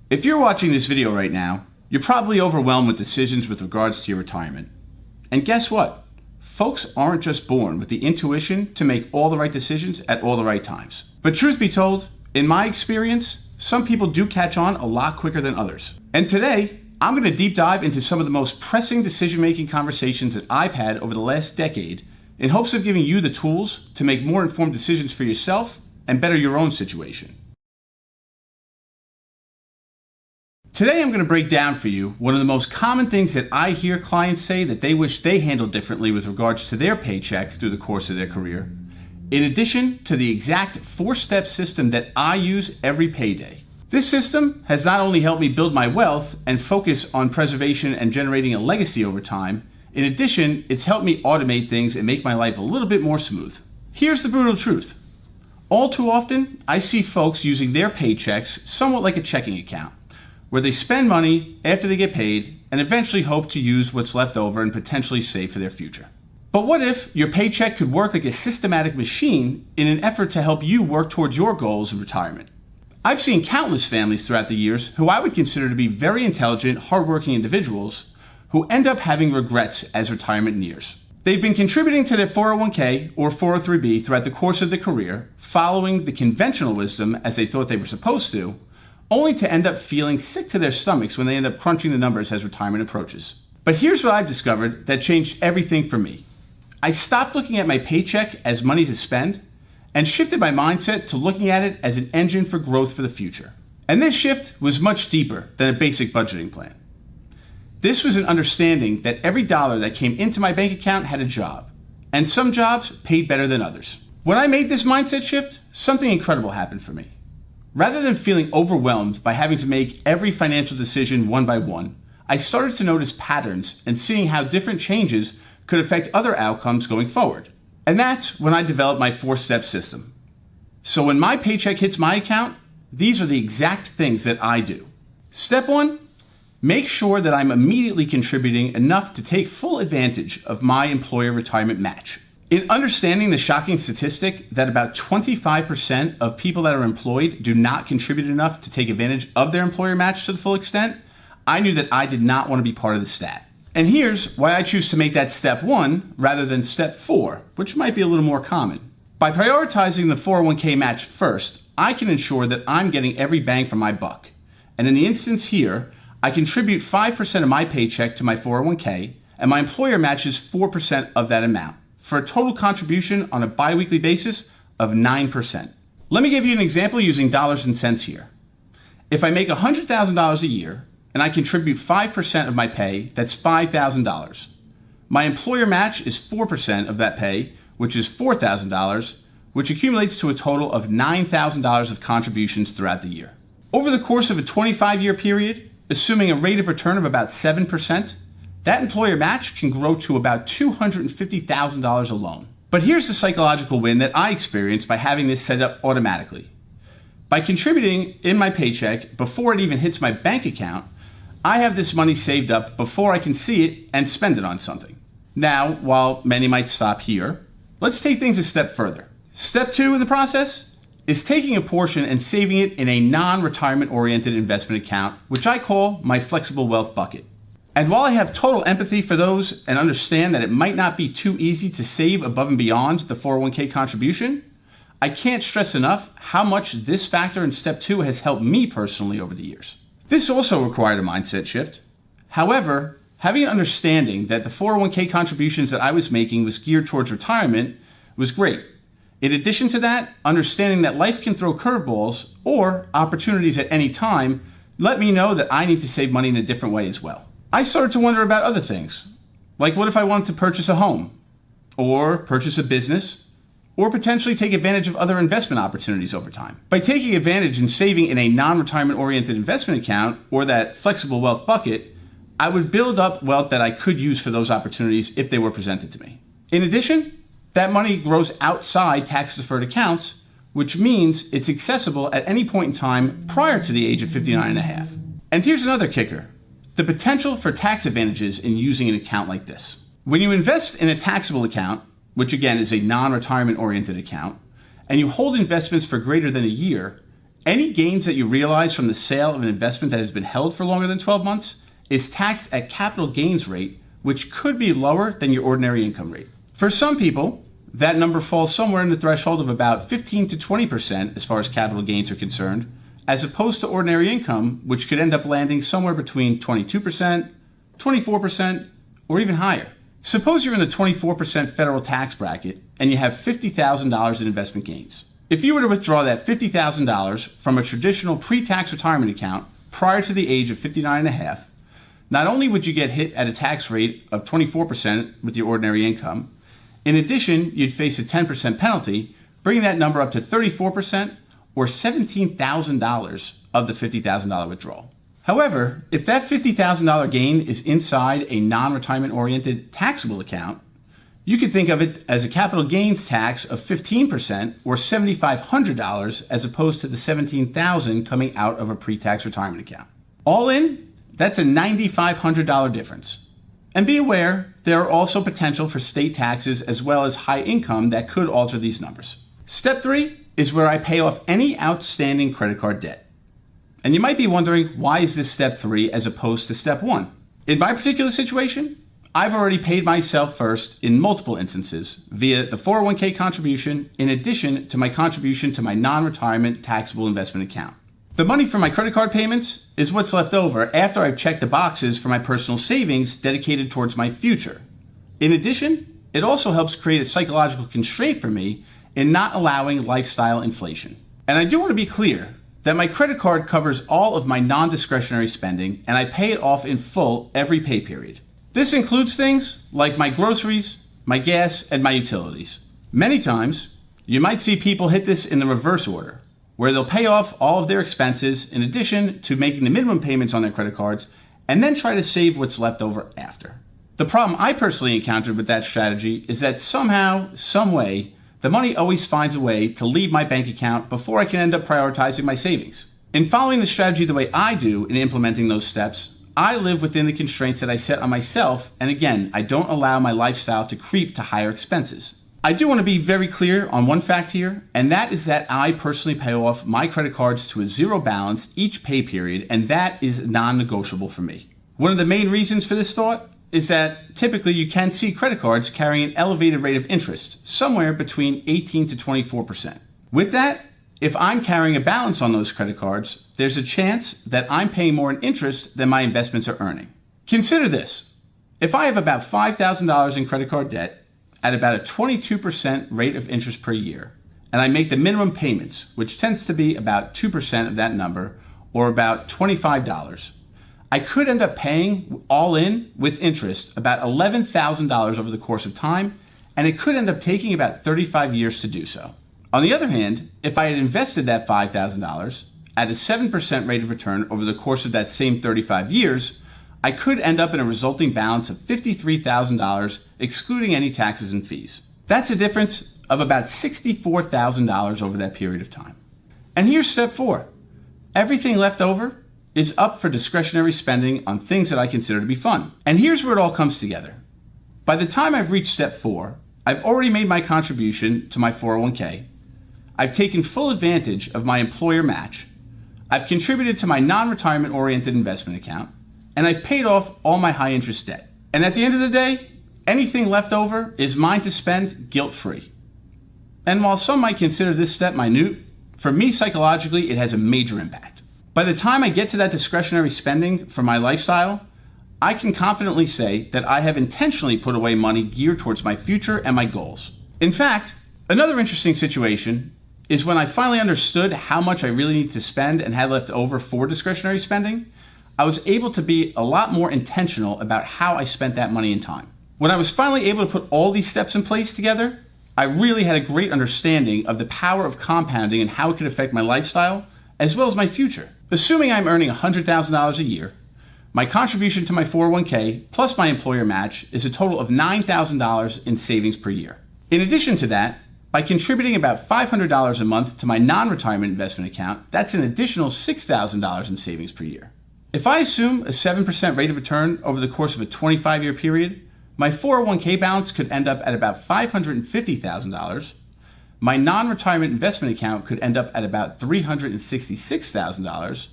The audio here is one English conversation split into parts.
If you're watching this video right now, you're probably overwhelmed with decisions with regards to your retirement. And guess what? Folks aren't just born with the intuition to make all the right decisions at all the right times. But truth be told, in my experience, some people do catch on a lot quicker than others. And today, I'm going to deep dive into some of the most pressing decision-making conversations that I've had over the last decade in hopes of giving you the tools to make more informed decisions for yourself and better your own situation. Today I'm going to break down for you one of the most common things that I hear clients say that they wish they handled differently with regards to their paycheck through the course of their career, in addition to the exact 4-step system that I use every payday. This system has not only helped me build my wealth and focus on preservation and generating a legacy over time, in addition, it's helped me automate things and make my life a little bit more smooth. Here's the brutal truth. All too often, I see folks using their paychecks somewhat like a checking account, where they spend money after they get paid and eventually hope to use what's left over and potentially save for their future. But what if your paycheck could work like a systematic machine in an effort to help you work towards your goals in retirement? I've seen countless families throughout the years who I would consider to be very intelligent, hardworking individuals who end up having regrets as retirement nears. They've been contributing to their 401k or 403b throughout the course of their career, following the conventional wisdom as they thought they were supposed to, only to end up feeling sick to their stomachs when they end up crunching the numbers as retirement approaches. But here's what I've discovered that changed everything for me. I stopped looking at my paycheck as money to spend and shifted my mindset to looking at it as an engine for growth for the future. And this shift was much deeper than a basic budgeting plan. This was an understanding that every dollar that came into my bank account had a job, and some jobs paid better than others. When I made this mindset shift, something incredible happened for me. Rather than feeling overwhelmed by having to make every financial decision one by one, I started to notice patterns and seeing how different changes could affect other outcomes going forward. And that's when I developed my 4-step system. So when my paycheck hits my account, these are the exact things that I do. Step 1, make sure that I'm immediately contributing enough to take full advantage of my employer retirement match. In understanding the shocking statistic that about 25% of people that are employed do not contribute enough to take advantage of their employer match to the full extent, I knew that I did not want to be part of the stat. And here's why I choose to make that step 1 rather than step 4, which might be a little more common. By prioritizing the 401k match first, I can ensure that I'm getting every bang for my buck. And in the instance here, I contribute 5% of my paycheck to my 401k, and my employer matches 4% of that amount, for a total contribution on a biweekly basis of 9%. Let me give you an example using dollars and cents here. If I make $100,000 a year and I contribute 5% of my pay, that's $5,000. My employer match is 4% of that pay, which is $4,000, which accumulates to a total of $9,000 of contributions throughout the year. Over the course of a 25-year period, assuming a rate of return of about 7%, that employer match can grow to about $250,000 alone. But here's the psychological win that I experienced by having this set up automatically. By contributing in my paycheck before it even hits my bank account, I have this money saved up before I can see it and spend it on something. Now, while many might stop here, let's take things a step further. Step 2 in the process is taking a portion and saving it in a non-retirement oriented investment account, which I call my flexible wealth bucket. And while I have total empathy for those and understand that it might not be too easy to save above and beyond the 401k contribution, I can't stress enough how much this factor in step 2 has helped me personally over the years. This also required a mindset shift. However, having an understanding that the 401k contributions that I was making was geared towards retirement was great. In addition to that, understanding that life can throw curveballs or opportunities at any time let me know that I need to save money in a different way as well. I started to wonder about other things, like what if I wanted to purchase a home, or purchase a business, or potentially take advantage of other investment opportunities over time. By taking advantage and saving in a non-retirement oriented investment account, or that flexible wealth bucket, I would build up wealth that I could use for those opportunities if they were presented to me. In addition, that money grows outside tax-deferred accounts, which means it's accessible at any point in time prior to the age of 59 and a half. And here's another kicker. The potential for tax advantages in using an account like this. When you invest in a taxable account, which again is a non-retirement oriented account, and you hold investments for greater than a year, Any gains that you realize from the sale of an investment that has been held for longer than 12 months is taxed at capital gains rate, which could be lower than your ordinary income rate. For some people, that number falls somewhere in the threshold of about 15 to 20% as far as capital gains are concerned, as opposed to ordinary income, which could end up landing somewhere between 22%, 24%, or even higher. Suppose you're in the 24% federal tax bracket and you have $50,000 in investment gains. If you were to withdraw that $50,000 from a traditional pre-tax retirement account prior to the age of 59 and a half, not only would you get hit at a tax rate of 24% with your ordinary income, in addition, you'd face a 10% penalty, bringing that number up to 34% or $17,000 of the $50,000 withdrawal. However, if that $50,000 gain is inside a non-retirement oriented taxable account, you could think of it as a capital gains tax of 15% or $7,500 as opposed to the $17,000 coming out of a pre-tax retirement account. All in, that's a $9,500 difference. And be aware, there are also potential for state taxes as well as high income that could alter these numbers. Step 3 is where I pay off any outstanding credit card debt. And you might be wondering, why is this step 3 as opposed to step 1? In my particular situation, I've already paid myself first in multiple instances via the 401k contribution in addition to my contribution to my non-retirement taxable investment account. The money for my credit card payments is what's left over after I've checked the boxes for my personal savings dedicated towards my future. In addition, it also helps create a psychological constraint for me in not allowing lifestyle inflation. And I do want to be clear that my credit card covers all of my non-discretionary spending and I pay it off in full every pay period. This includes things like my groceries, my gas, and my utilities. Many times, you might see people hit this in the reverse order, where they'll pay off all of their expenses in addition to making the minimum payments on their credit cards and then try to save what's left over after. The problem I personally encountered with that strategy is that somehow, some way, the money always finds a way to leave my bank account before I can end up prioritizing my savings. In following the strategy the way I do in implementing those steps, I live within the constraints that I set on myself, and again, I don't allow my lifestyle to creep to higher expenses. I do want to be very clear on one fact here, and that is that I personally pay off my credit cards to a zero balance each pay period, and that is non-negotiable for me. One of the main reasons for this thought is that typically you can see credit cards carrying an elevated rate of interest, somewhere between 18 to 24%. With that, if I'm carrying a balance on those credit cards, there's a chance that I'm paying more in interest than my investments are earning. Consider this. If I have about $5,000 in credit card debt at about a 22% rate of interest per year, and I make the minimum payments, which tends to be about 2% of that number, or about $25, I could end up paying all in with interest about $11,000 over the course of time, and it could end up taking about 35 years to do so. On the other hand, if I had invested that $5,000 at a 7% rate of return over the course of that same 35 years, I could end up in a resulting balance of $53,000, excluding any taxes and fees. That's a difference of about $64,000 over that period of time. And here's step 4. Everything left over is up for discretionary spending on things that I consider to be fun. And here's where it all comes together. By the time I've reached step 4, I've already made my contribution to my 401k. I've taken full advantage of my employer match. I've contributed to my non-retirement oriented investment account, and I've paid off all my high interest debt. And at the end of the day, anything left over is mine to spend guilt-free. And while some might consider this step minute, for me psychologically it has a major impact. By the time I get to that discretionary spending for my lifestyle, I can confidently say that I have intentionally put away money geared towards my future and my goals. In fact, another interesting situation is when I finally understood how much I really need to spend and had left over for discretionary spending, I was able to be a lot more intentional about how I spent that money and time. When I was finally able to put all these steps in place together, I really had a great understanding of the power of compounding and how it could affect my lifestyle, as well as my future. Assuming I'm earning $100,000 a year, my contribution to my 401k plus my employer match is a total of $9,000 in savings per year. In addition to that, by contributing about $500 a month to my non-retirement investment account, that's an additional $6,000 in savings per year. If I assume a 7% rate of return over the course of a 25-year period, my 401k balance could end up at about $550,000. my non-retirement investment account could end up at about $366,000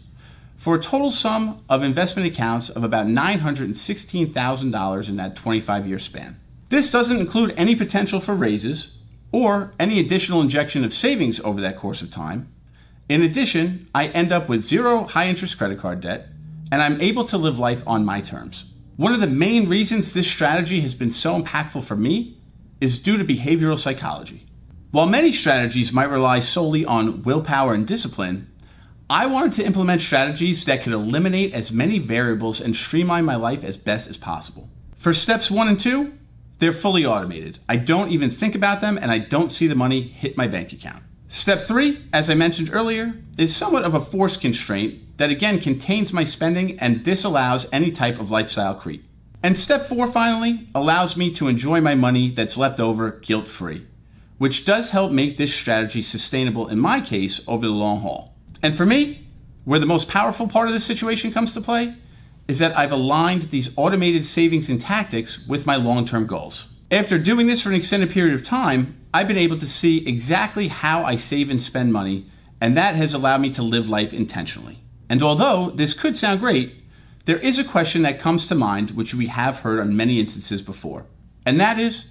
for a total sum of investment accounts of about $916,000 in that 25-year span. This doesn't include any potential for raises or any additional injection of savings over that course of time. In addition, I end up with zero high-interest credit card debt, and I'm able to live life on my terms. One of the main reasons this strategy has been so impactful for me is due to behavioral psychology. While many strategies might rely solely on willpower and discipline, I wanted to implement strategies that could eliminate as many variables and streamline my life as best as possible. For steps 1 and 2, they're fully automated. I don't even think about them, and I don't see the money hit my bank account. Step 3, as I mentioned earlier, is somewhat of a forced constraint that again contains my spending and disallows any type of lifestyle creep. And step 4 finally allows me to enjoy my money that's left over guilt-free, which does help make this strategy sustainable in my case over the long haul. And for me, where the most powerful part of this situation comes to play is that I've aligned these automated savings and tactics with my long-term goals. After doing this for an extended period of time, I've been able to see exactly how I save and spend money, and that has allowed me to live life intentionally. And although this could sound great, there is a question that comes to mind which we have heard on many instances before, and that is,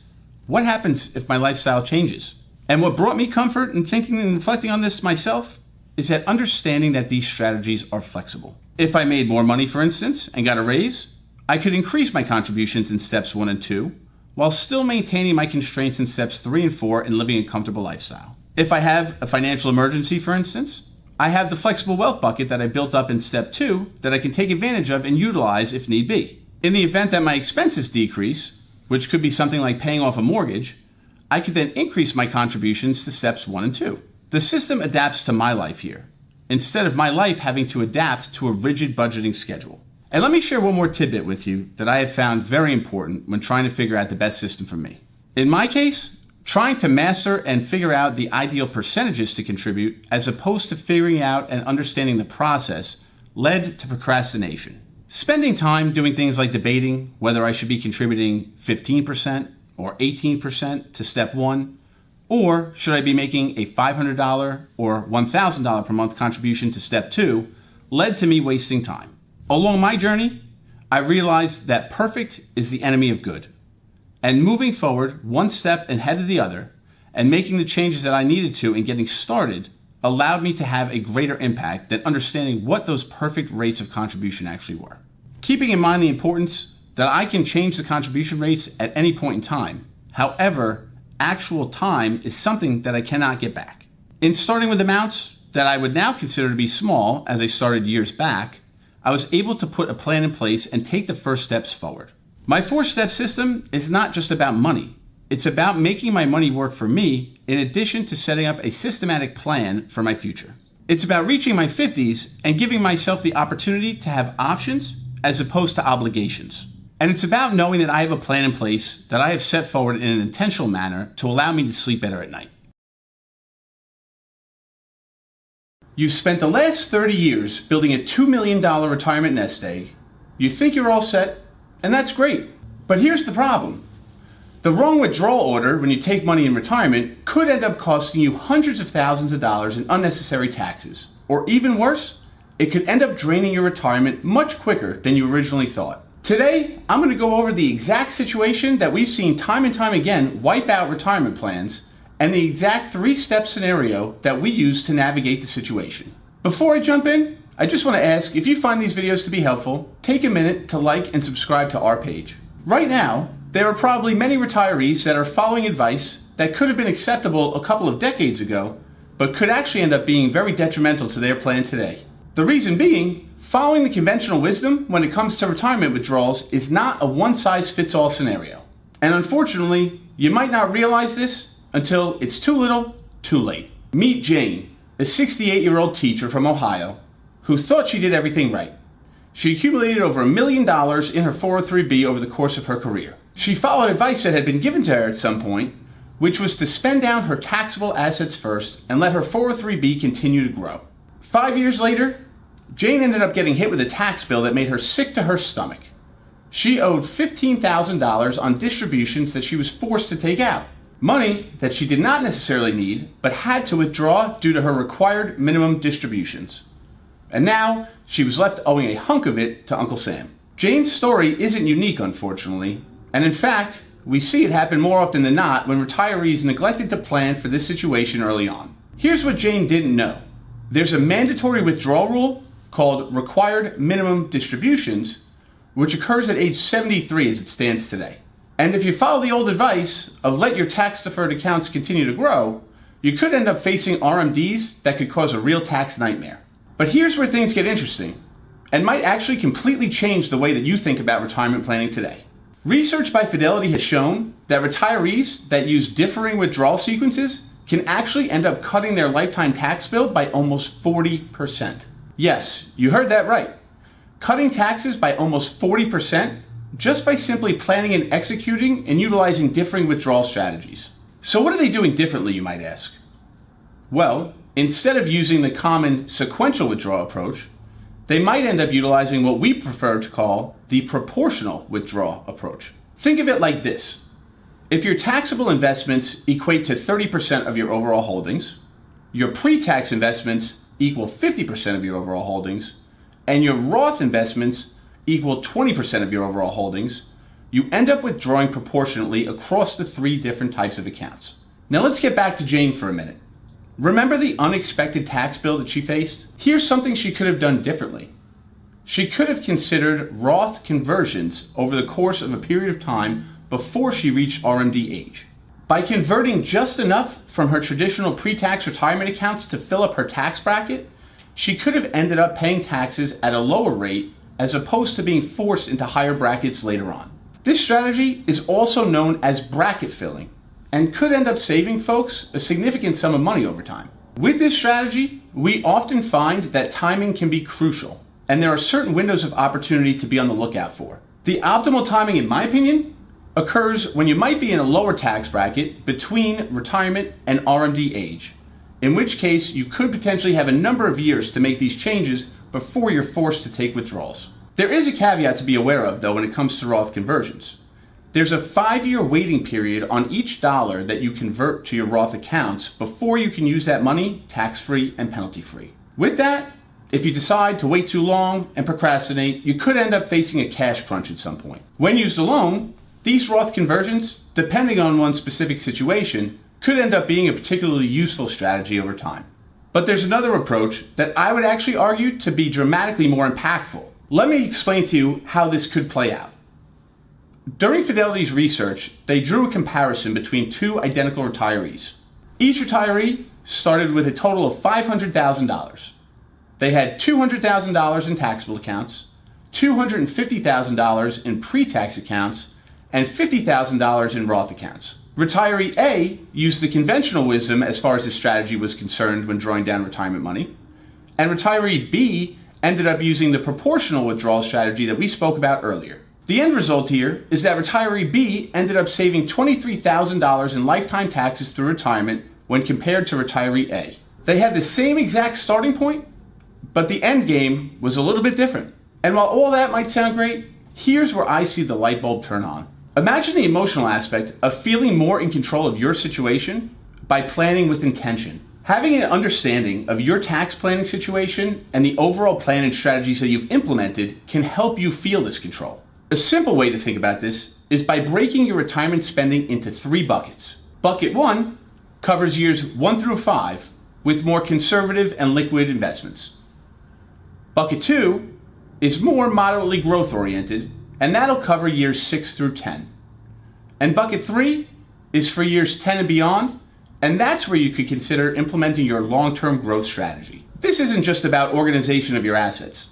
what happens if my lifestyle changes? And what brought me comfort in thinking and reflecting on this myself is that understanding that these strategies are flexible. If I made more money, for instance, and got a raise, I could increase my contributions in steps 1 and 2, while still maintaining my constraints in steps 3 and 4 and living a comfortable lifestyle. If I have a financial emergency, for instance, I have the flexible wealth bucket that I built up in step 2 that I can take advantage of and utilize if need be. In the event that my expenses decrease, which could be something like paying off a mortgage, I could then increase my contributions to steps 1 and 2. The system adapts to my life here, instead of my life having to adapt to a rigid budgeting schedule. And let me share one more tidbit with you that I have found very important when trying to figure out the best system for me. In my case, trying to master and figure out the ideal percentages to contribute as opposed to figuring out and understanding the process led to procrastination. Spending time doing things like debating whether I should be contributing 15% or 18% to step 1, or should I be making a $500 or $1,000 per month contribution to step 2, led to me wasting time. Along my journey, I realized that perfect is the enemy of good. And moving forward, one step ahead of the other, and making the changes that I needed to in getting started, allowed me to have a greater impact than understanding what those perfect rates of contribution actually were. Keeping in mind the importance that I can change the contribution rates at any point in time. However, actual time is something that I cannot get back. In starting with amounts that I would now consider to be small as I started years back, I was able to put a plan in place and take the first steps forward. My 4-step system is not just about money. It's about making my money work for me in addition to setting up a systematic plan for my future. It's about reaching my 50s and giving myself the opportunity to have options as opposed to obligations. And it's about knowing that I have a plan in place that I have set forward in an intentional manner to allow me to sleep better at night. You've spent the last 30 years building a $2 million retirement nest egg. You think you're all set, and that's great. But here's the problem. The wrong withdrawal order when you take money in retirement could end up costing you hundreds of thousands of dollars in unnecessary taxes. Or even worse, it could end up draining your retirement much quicker than you originally thought. Today, I'm going to go over the exact situation that we've seen time and time again wipe out retirement plans, and the exact 3-step scenario that we use to navigate the situation. Before I jump in, I just want to ask, if you find these videos to be helpful, take a minute to like and subscribe to our page. Right now, there are probably many retirees that are following advice that could have been acceptable a couple of decades ago, but could actually end up being very detrimental to their plan today. The reason being, following the conventional wisdom when it comes to retirement withdrawals is not a one-size-fits-all scenario. And unfortunately, you might not realize this until it's too little, too late. Meet Jane, a 68-year-old teacher from Ohio who thought she did everything right. She accumulated over $1 million in her 403b over the course of her career. She followed advice that had been given to her at some point, which was to spend down her taxable assets first and let her 403b continue to grow. 5 years later, Jane ended up getting hit with a tax bill that made her sick to her stomach. She owed $15,000 on distributions that she was forced to take out. Money that she did not necessarily need, but had to withdraw due to her required minimum distributions. And now, she was left owing a hunk of it to Uncle Sam. Jane's story isn't unique, unfortunately, and in fact, we see it happen more often than not when retirees neglected to plan for this situation early on. Here's what Jane didn't know. There's a mandatory withdrawal rule called required minimum distributions, which occurs at age 73 as it stands today. And if you follow the old advice of let your tax-deferred accounts continue to grow, you could end up facing RMDs that could cause a real tax nightmare. But here's where things get interesting, and might actually completely change the way that you think about retirement planning today. Research by Fidelity has shown that retirees that use differing withdrawal sequences can actually end up cutting their lifetime tax bill by almost 40%. Yes, you heard that right. Cutting taxes by almost 40% just by simply planning and executing and utilizing differing withdrawal strategies. So what are they doing differently, you might ask? Well, instead of using the common sequential withdrawal approach, they might end up utilizing what we prefer to call the proportional withdrawal approach. Think of it like this. If your taxable investments equate to 30% of your overall holdings, your pre-tax investments equal 50% of your overall holdings, and your Roth investments equal 20% of your overall holdings, you end up withdrawing proportionately across the three different types of accounts. Now let's get back to Jane for a minute. Remember the unexpected tax bill that she faced? Here's something she could have done differently. She could have considered Roth conversions over the course of a period of time before she reached RMD age. By converting just enough from her traditional pre-tax retirement accounts to fill up her tax bracket, she could have ended up paying taxes at a lower rate as opposed to being forced into higher brackets later on. This strategy is also known as bracket filling and could end up saving folks a significant sum of money over time. With this strategy, we often find that timing can be crucial, and there are certain windows of opportunity to be on the lookout for. The optimal timing, in my opinion, occurs when you might be in a lower tax bracket between retirement and RMD age, in which case you could potentially have a number of years to make these changes before you're forced to take withdrawals. There is a caveat to be aware of, though, when it comes to Roth conversions. There's a 5-year waiting period on each dollar that you convert to your Roth accounts before you can use that money tax-free and penalty-free. With that, if you decide to wait too long and procrastinate, you could end up facing a cash crunch at some point. When used alone, these Roth conversions, depending on one's specific situation, could end up being a particularly useful strategy over time. But there's another approach that I would actually argue to be dramatically more impactful. Let me explain to you how this could play out. During Fidelity's research, they drew a comparison between two identical retirees. Each retiree started with a total of $500,000. They had $200,000 in taxable accounts, $250,000 in pre-tax accounts, and $50,000 in Roth accounts. Retiree A used the conventional wisdom as far as his strategy was concerned when drawing down retirement money, and retiree B ended up using the proportional withdrawal strategy that we spoke about earlier. The end result here is that retiree B ended up saving $23,000 in lifetime taxes through retirement when compared to retiree A. They had the same exact starting point, but the end game was a little bit different. And while all that might sound great, here's where I see the light bulb turn on. Imagine the emotional aspect of feeling more in control of your situation by planning with intention. Having an understanding of your tax planning situation and the overall plan and strategies that you've implemented can help you feel this control. A simple way to think about this is by breaking your retirement spending into 3 buckets. Bucket 1 covers years 1 through 5 with more conservative and liquid investments. Bucket 2 is more moderately growth oriented, and that'll cover years 6 through 10. And bucket 3 is for years 10 and beyond, and that's where you could consider implementing your long-term growth strategy. This isn't just about organization of your assets.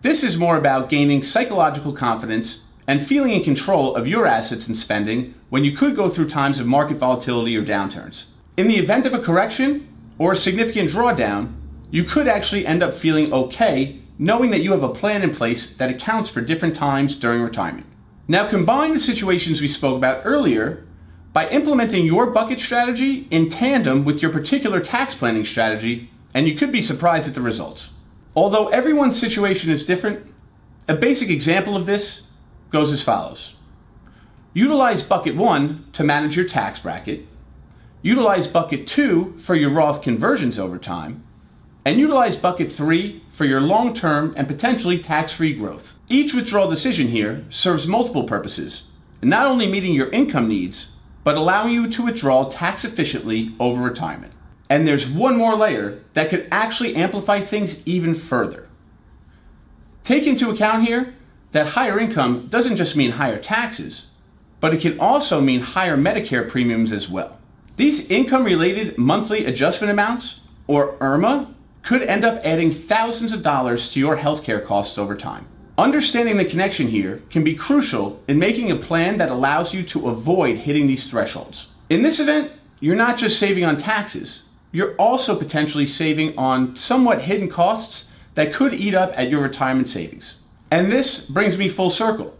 This is more about gaining psychological confidence and feeling in control of your assets and spending when you could go through times of market volatility or downturns. In the event of a correction or a significant drawdown, you could actually end up feeling okay knowing that you have a plan in place that accounts for different times during retirement. Now combine the situations we spoke about earlier by implementing your bucket strategy in tandem with your particular tax planning strategy, and you could be surprised at the results. Although everyone's situation is different, a basic example of this goes as follows. Utilize bucket 1 to manage your tax bracket, utilize bucket 2 for your Roth conversions over time, and utilize bucket 3 for your long-term and potentially tax-free growth. Each withdrawal decision here serves multiple purposes, not only meeting your income needs, but allowing you to withdraw tax efficiently over retirement. And there's one more layer that could actually amplify things even further. Take into account here that higher income doesn't just mean higher taxes, but it can also mean higher Medicare premiums as well. These income-related monthly adjustment amounts, or IRMA, could end up adding thousands of dollars to your healthcare costs over time. Understanding the connection here can be crucial in making a plan that allows you to avoid hitting these thresholds. In this event, you're not just saving on taxes, you're also potentially saving on somewhat hidden costs that could eat up at your retirement savings. And this brings me full circle,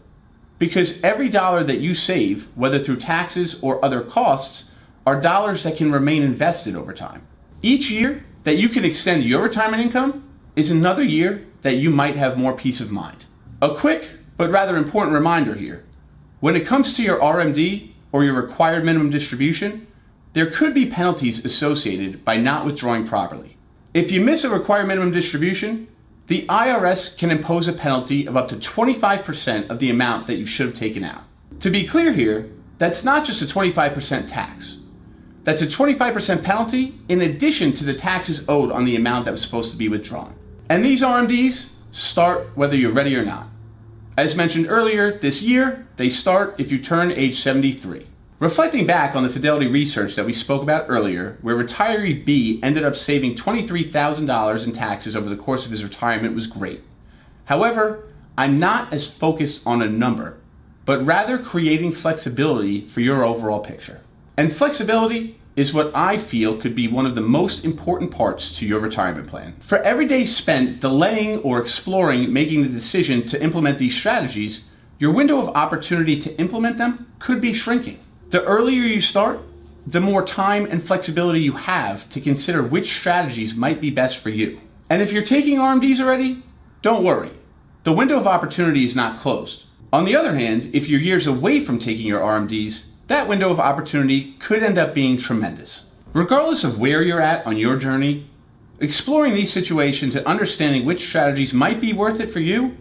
because every dollar that you save, whether through taxes or other costs, are dollars that can remain invested over time. Each year that you can extend your retirement income is another year that you might have more peace of mind. A quick but rather important reminder here. When it comes to your RMD or your required minimum distribution, there could be penalties associated by not withdrawing properly. If you miss a required minimum distribution, the IRS can impose a penalty of up to 25% of the amount that you should have taken out. To be clear here, that's not just a 25% tax. That's a 25% penalty in addition to the taxes owed on the amount that was supposed to be withdrawn. And these RMDs start whether you're ready or not. As mentioned earlier, this year, they start if you turn age 73. Reflecting back on the Fidelity research that we spoke about earlier, where retiree B ended up saving $23,000 in taxes over the course of his retirement, was great. However, I'm not as focused on a number, but rather creating flexibility for your overall picture. And flexibility is what I feel could be one of the most important parts to your retirement plan. For every day spent delaying or exploring making the decision to implement these strategies, your window of opportunity to implement them could be shrinking. The earlier you start, the more time and flexibility you have to consider which strategies might be best for you. And if you're taking RMDs already, don't worry. The window of opportunity is not closed. On the other hand, if you're years away from taking your RMDs, that window of opportunity could end up being tremendous. Regardless of where you're at on your journey, exploring these situations and understanding which strategies might be worth it for you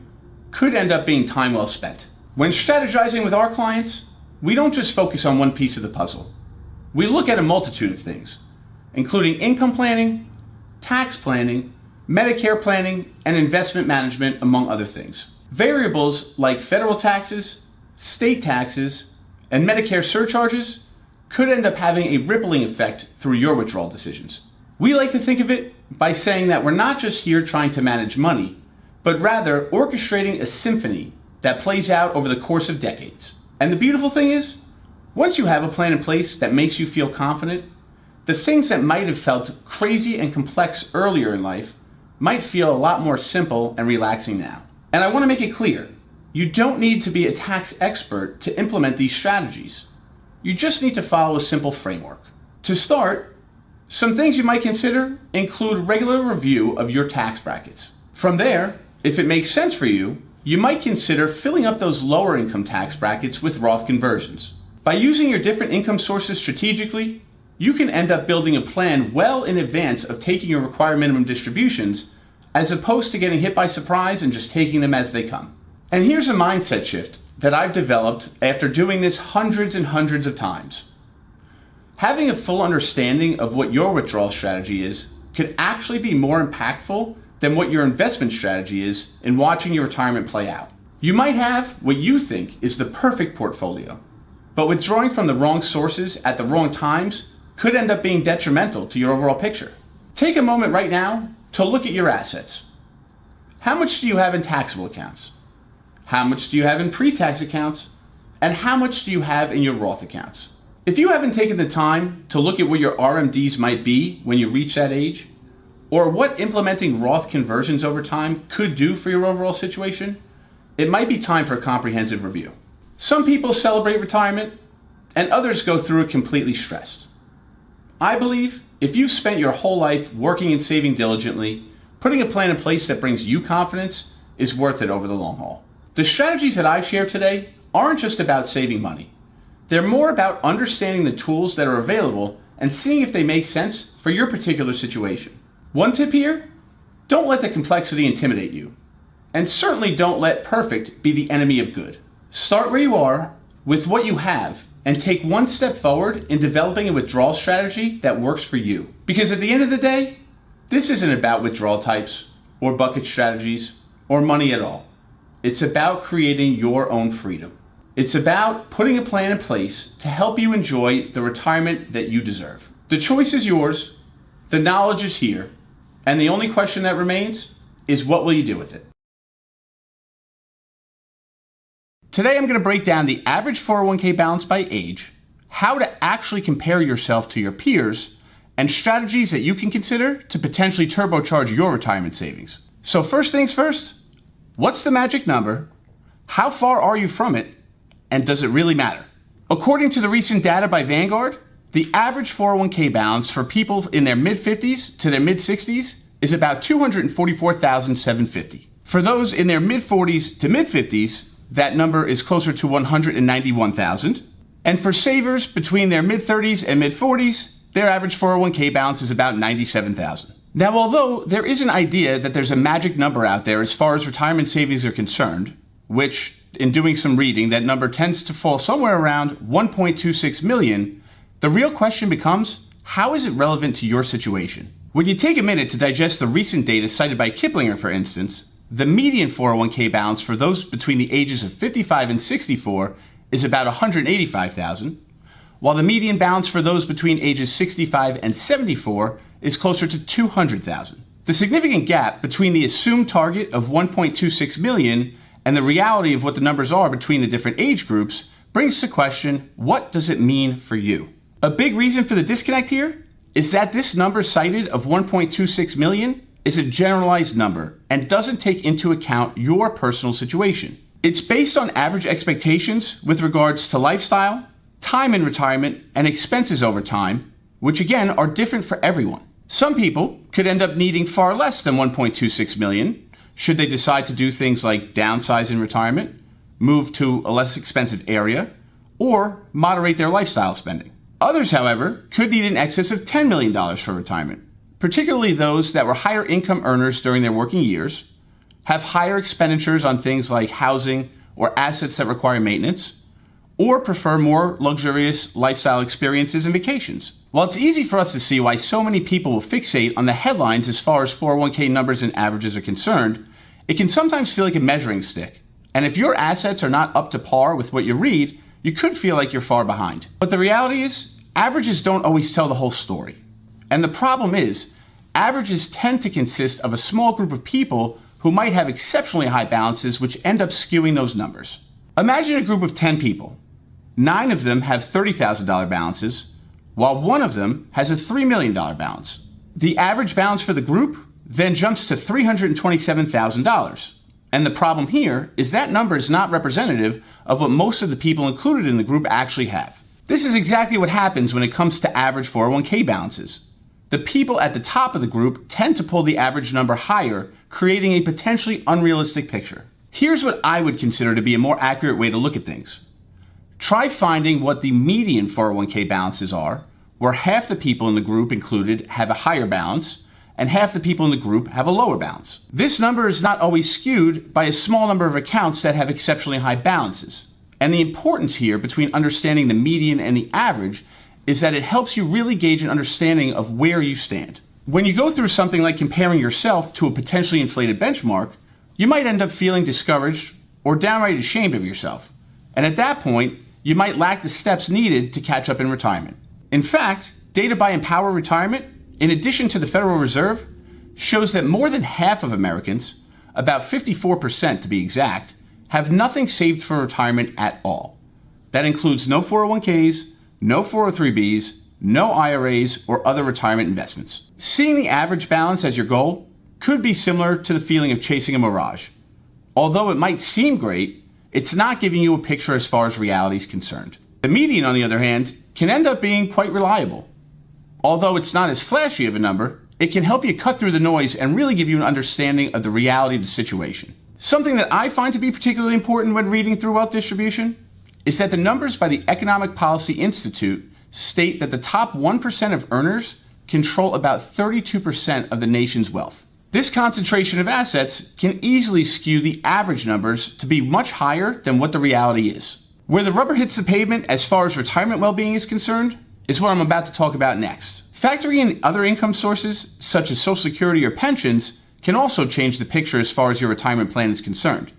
could end up being time well spent. When strategizing with our clients, we don't just focus on one piece of the puzzle. We look at a multitude of things, including income planning, tax planning, Medicare planning, and investment management, among other things. Variables like federal taxes, state taxes, and Medicare surcharges could end up having a rippling effect through your withdrawal decisions. We like to think of it by saying that we're not just here trying to manage money, but rather orchestrating a symphony that plays out over the course of decades. And the beautiful thing is, once you have a plan in place that makes you feel confident, the things that might have felt crazy and complex earlier in life might feel a lot more simple and relaxing now. And I want to make it clear, you don't need to be a tax expert to implement these strategies. You just need to follow a simple framework. To start, some things you might consider include regular review of your tax brackets. From there, if it makes sense for you, you might consider filling up those lower income tax brackets with Roth conversions. By using your different income sources strategically, you can end up building a plan well in advance of taking your required minimum distributions, as opposed to getting hit by surprise and just taking them as they come. And here's a mindset shift that I've developed after doing this hundreds and hundreds of times. Having a full understanding of what your withdrawal strategy is could actually be more impactful than what your investment strategy is in watching your retirement play out. You might have what you think is the perfect portfolio, but withdrawing from the wrong sources at the wrong times could end up being detrimental to your overall picture. Take a moment right now to look at your assets. How much do you have in taxable accounts? How much do you have in pre-tax accounts? And how much do you have in your Roth accounts? If you haven't taken the time to look at what your RMDs might be when you reach that age, or what implementing Roth conversions over time could do for your overall situation, it might be time for a comprehensive review. Some people celebrate retirement, and others go through it completely stressed. I believe if you've spent your whole life working and saving diligently, putting a plan in place that brings you confidence is worth it over the long haul. The strategies that I've shared today aren't just about saving money. They're more about understanding the tools that are available and seeing if they make sense for your particular situation. One tip here, don't let the complexity intimidate you. And certainly don't let perfect be the enemy of good. Start where you are with what you have and take one step forward in developing a withdrawal strategy that works for you. Because at the end of the day, this isn't about withdrawal types or bucket strategies or money at all. It's about creating your own freedom. It's about putting a plan in place to help you enjoy the retirement that you deserve. The choice is yours, the knowledge is here, and the only question that remains is what will you do with it? Today I'm going to break down the average 401k balance by age, how to actually compare yourself to your peers, and strategies that you can consider to potentially turbocharge your retirement savings. So first things first, what's the magic number? How far are you from it? And does it really matter? According to the recent data by Vanguard, the average 401k balance for people in their mid-50s to their mid-60s is about $244,750. For those in their mid-40s to mid-50s, that number is closer to $191,000. And for savers between their mid-30s and mid-40s, their average 401k balance is about $97,000. Now, although there is an idea that there's a magic number out there as far as retirement savings are concerned, which, in doing some reading, that number tends to fall somewhere around 1.26 million, the real question becomes, how is it relevant to your situation? When you take a minute to digest the recent data cited by Kiplinger, for instance, the median 401k balance for those between the ages of 55 and 64 is about $185,000, while the median balance for those between ages 65 and 74 is closer to $200,000. The significant gap between the assumed target of 1.26 million and the reality of what the numbers are between the different age groups brings to question, what does it mean for you? A big reason for the disconnect here is that this number cited of 1.26 million is a generalized number and doesn't take into account your personal situation. It's based on average expectations with regards to lifestyle, time in retirement, and expenses over time, which again are different for everyone. Some people could end up needing far less than 1.26 million should they decide to do things like downsize in retirement, move to a less expensive area, or moderate their lifestyle spending. Others, however, could need in excess of $10 million for retirement, particularly those that were higher income earners during their working years, have higher expenditures on things like housing or assets that require maintenance, or prefer more luxurious lifestyle experiences and vacations. While it's easy for us to see why so many people will fixate on the headlines as far as 401k numbers and averages are concerned, it can sometimes feel like a measuring stick. And if your assets are not up to par with what you read, you could feel like you're far behind. But the reality is, averages don't always tell the whole story. And the problem is, averages tend to consist of a small group of people who might have exceptionally high balances, which end up skewing those numbers. Imagine a group of 10 people. 9 of them have $30,000 balances, while 1 of them has a $3 million balance. The average balance for the group then jumps to $327,000. And the problem here is that number is not representative of what most of the people included in the group actually have. This is exactly what happens when it comes to average 401k balances. The people at the top of the group tend to pull the average number higher, creating a potentially unrealistic picture. Here's what I would consider to be a more accurate way to look at things. Try finding what the median 401k balances are, where half the people in the group included have a higher balance, and half the people in the group have a lower balance. This number is not always skewed by a small number of accounts that have exceptionally high balances. And the importance here between understanding the median and the average is that it helps you really gauge an understanding of where you stand. When you go through something like comparing yourself to a potentially inflated benchmark, you might end up feeling discouraged or downright ashamed of yourself. And at that point, you might lack the steps needed to catch up in retirement. In fact, data by Empower Retirement, in addition to the Federal Reserve, shows that more than half of Americans, about 54% to be exact, have nothing saved for retirement at all. That includes no 401ks, no 403bs, no IRAs, or other retirement investments. Seeing the average balance as your goal could be similar to the feeling of chasing a mirage. Although it might seem great, it's not giving you a picture as far as reality is concerned. The median, on the other hand, can end up being quite reliable. Although it's not as flashy of a number, it can help you cut through the noise and really give you an understanding of the reality of the situation. Something that I find to be particularly important when reading through wealth distribution is that the numbers by the Economic Policy Institute state that the top 1% of earners control about 32% of the nation's wealth. This concentration of assets can easily skew the average numbers to be much higher than what the reality is. Where the rubber hits the pavement as far as retirement well-being is concerned is what I'm about to talk about next. Factoring in other income sources, such as Social Security or pensions, can also change the picture as far as your retirement plan is concerned.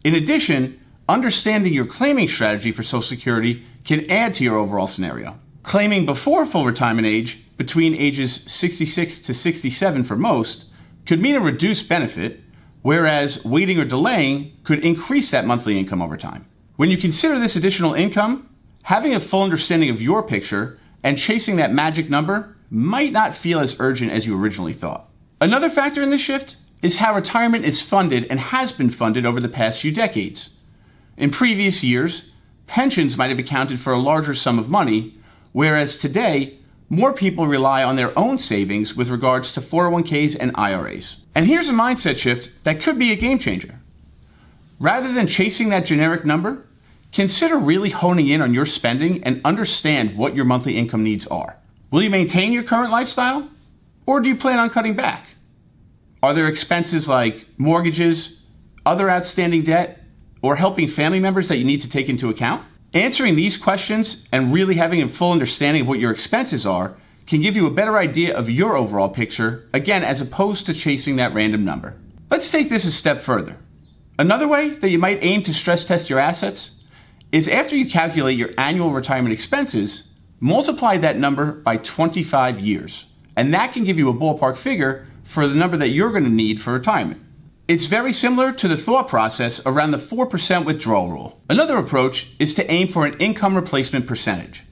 In addition, understanding your claiming strategy for Social Security can add to your overall scenario. Claiming before full retirement age, between ages 66 to 67 for most, could mean a reduced benefit, whereas waiting or delaying could increase that monthly income over time. When you consider this additional income, having a full understanding of your picture and chasing that magic number might not feel as urgent as you originally thought. Another factor in this shift is how retirement is funded and has been funded over the past few decades. In previous years, pensions might have accounted for a larger sum of money, whereas today, more people rely on their own savings with regards to 401ks and IRAs. And here's a mindset shift that could be a game changer. Rather than chasing that generic number, consider really honing in on your spending and understand what your monthly income needs are. Will you maintain your current lifestyle, or do you plan on cutting back? Are there expenses like mortgages, other outstanding debt, or helping family members that you need to take into account? Answering these questions and really having a full understanding of what your expenses are can give you a better idea of your overall picture, again, as opposed to chasing that random number. Let's take this a step further. Another way that you might aim to stress test your assets is after you calculate your annual retirement expenses, multiply that number by 25 years. And that can give you a ballpark figure for the number that you're going to need for retirement. It's very similar to the thought process around the 4% withdrawal rule. Another approach is to aim for an income replacement percentage.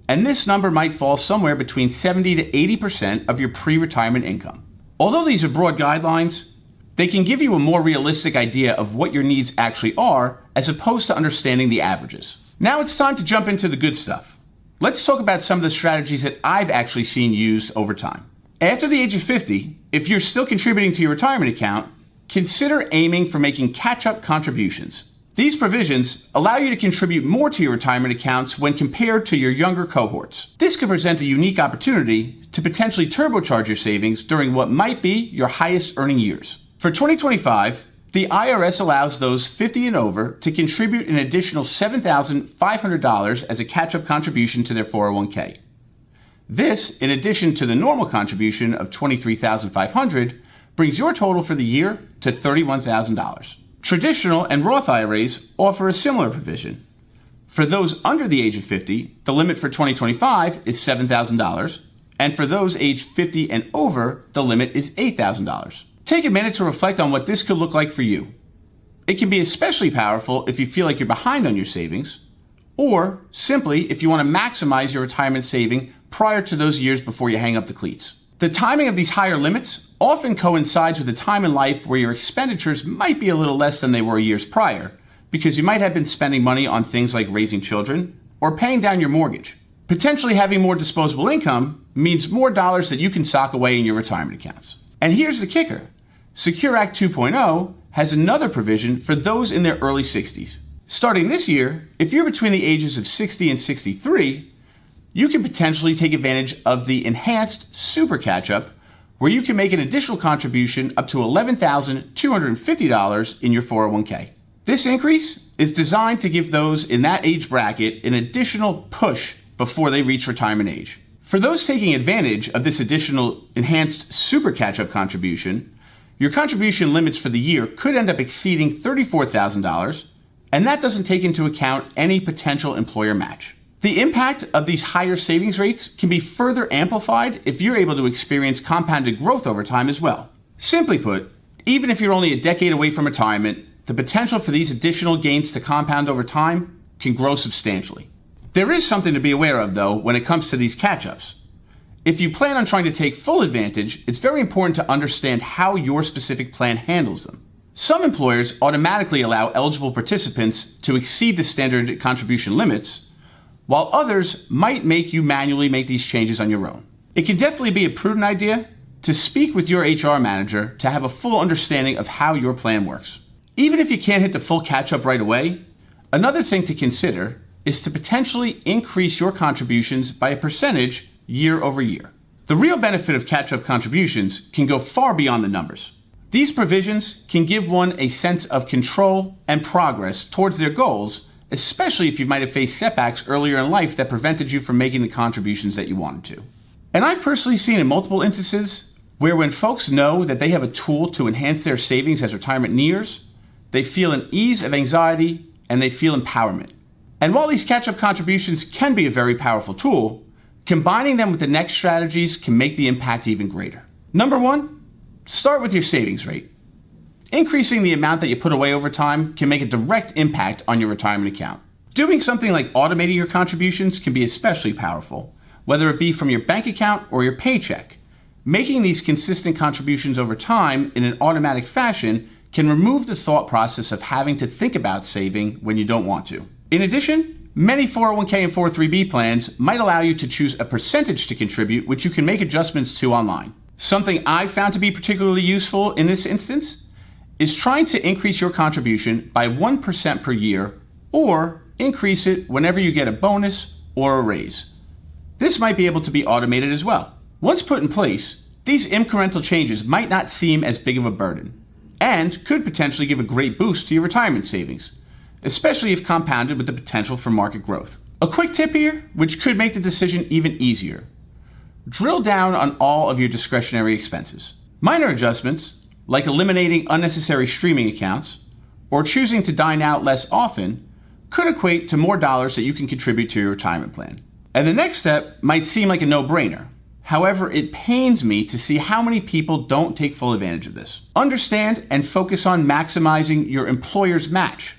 And this number might fall somewhere between 70 to 80% of your pre-retirement income. Although these are broad guidelines, they can give you a more realistic idea of what your needs actually are as opposed to understanding the averages. Now it's time to jump into the good stuff. Let's talk about some of the strategies that I've actually seen used over time. After the age of 50, if you're still contributing to your retirement account, consider aiming for making catch-up contributions. These provisions allow you to contribute more to your retirement accounts when compared to your younger cohorts. This could present a unique opportunity to potentially turbocharge your savings during what might be your highest earning years. For 2025, the IRS allows those 50 and over to contribute an additional $7,500 as a catch-up contribution to their 401k. This, in addition to the normal contribution of $23,500, brings your total for the year to $31,000. Traditional and Roth IRAs offer a similar provision. For those under the age of 50, the limit for 2025 is $7,000, and for those aged 50 and over, the limit is $8,000. Take a minute to reflect on what this could look like for you. It can be especially powerful if you feel like you're behind on your savings, or simply if you want to maximize your retirement saving prior to those years before you hang up the cleats. The timing of these higher limits often coincides with a time in life where your expenditures might be a little less than they were years prior, because you might have been spending money on things like raising children or paying down your mortgage. Potentially having more disposable income means more dollars that you can sock away in your retirement accounts. And here's the kicker. Secure Act 2.0 has another provision for those in their early 60s. Starting this year, if you're between the ages of 60 and 63, you can potentially take advantage of the enhanced super catch-up, where you can make an additional contribution up to $11,250 in your 401k. This increase is designed to give those in that age bracket an additional push before they reach retirement age. For those taking advantage of this additional enhanced super catch-up contribution, your contribution limits for the year could end up exceeding $34,000, and that doesn't take into account any potential employer match. The impact of these higher savings rates can be further amplified if you're able to experience compounded growth over time as well. Simply put, even if you're only a decade away from retirement, the potential for these additional gains to compound over time can grow substantially. There is something to be aware of, though, when it comes to these catch-ups. If you plan on trying to take full advantage, it's very important to understand how your specific plan handles them. Some employers automatically allow eligible participants to exceed the standard contribution limits, while others might make you manually make these changes on your own. It can definitely be a prudent idea to speak with your HR manager to have a full understanding of how your plan works. Even if you can't hit the full catch-up right away, another thing to consider is to potentially increase your contributions by a percentage year over year. The real benefit of catch-up contributions can go far beyond the numbers. These provisions can give one a sense of control and progress towards their goals, especially if you might have faced setbacks earlier in life that prevented you from making the contributions that you wanted to. And I've personally seen in multiple instances where when folks know that they have a tool to enhance their savings as retirement nears, they feel an ease of anxiety and they feel empowerment. And while these catch-up contributions can be a very powerful tool, combining them with the next strategies can make the impact even greater. Number one, start with your savings rate. Increasing the amount that you put away over time can make a direct impact on your retirement account. Doing something like automating your contributions can be especially powerful, whether it be from your bank account or your paycheck. Making these consistent contributions over time in an automatic fashion can remove the thought process of having to think about saving when you don't want to. In addition, many 401k and 403b plans might allow you to choose a percentage to contribute, which you can make adjustments to online. Something I found to be particularly useful in this instance is trying to increase your contribution by 1% per year or increase it whenever you get a bonus or a raise. This might be able to be automated as well. Once put in place, these incremental changes might not seem as big of a burden and could potentially give a great boost to your retirement savings, especially if compounded with the potential for market growth. A quick tip here, which could make the decision even easier. Drill down on all of your discretionary expenses. Minor adjustments, like eliminating unnecessary streaming accounts or choosing to dine out less often, could equate to more dollars that you can contribute to your retirement plan. And the next step might seem like a no-brainer. However, it pains me to see how many people don't take full advantage of this. Understand and focus on maximizing your employer's match.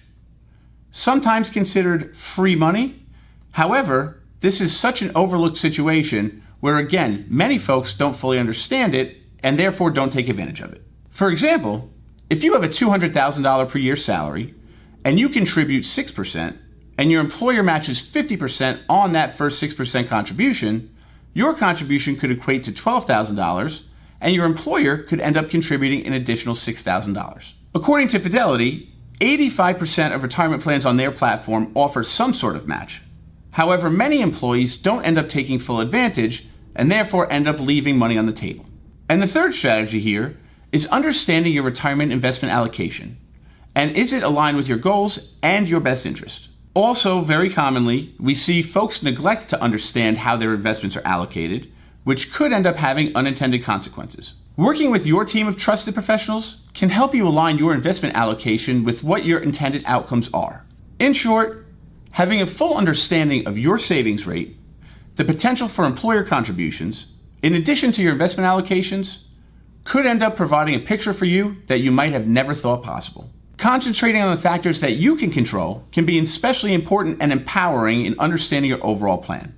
Sometimes considered free money. However, this is such an overlooked situation where, again, many folks don't fully understand it and therefore don't take advantage of it. For example, if you have a $200,000 per year salary and you contribute 6% and your employer matches 50% on that first 6% contribution, your contribution could equate to $12,000 and your employer could end up contributing an additional $6,000. According to Fidelity, 85% of retirement plans on their platform offer some sort of match. However, many employees don't end up taking full advantage and therefore end up leaving money on the table. And the third strategy here is understanding your retirement investment allocation. And is it aligned with your goals and your best interest? Also, very commonly, we see folks neglect to understand how their investments are allocated, which could end up having unintended consequences. Working with your team of trusted professionals can help you align your investment allocation with what your intended outcomes are. In short, having a full understanding of your savings rate, the potential for employer contributions, in addition to your investment allocations, could end up providing a picture for you that you might have never thought possible. Concentrating on the factors that you can control can be especially important and empowering in understanding your overall plan.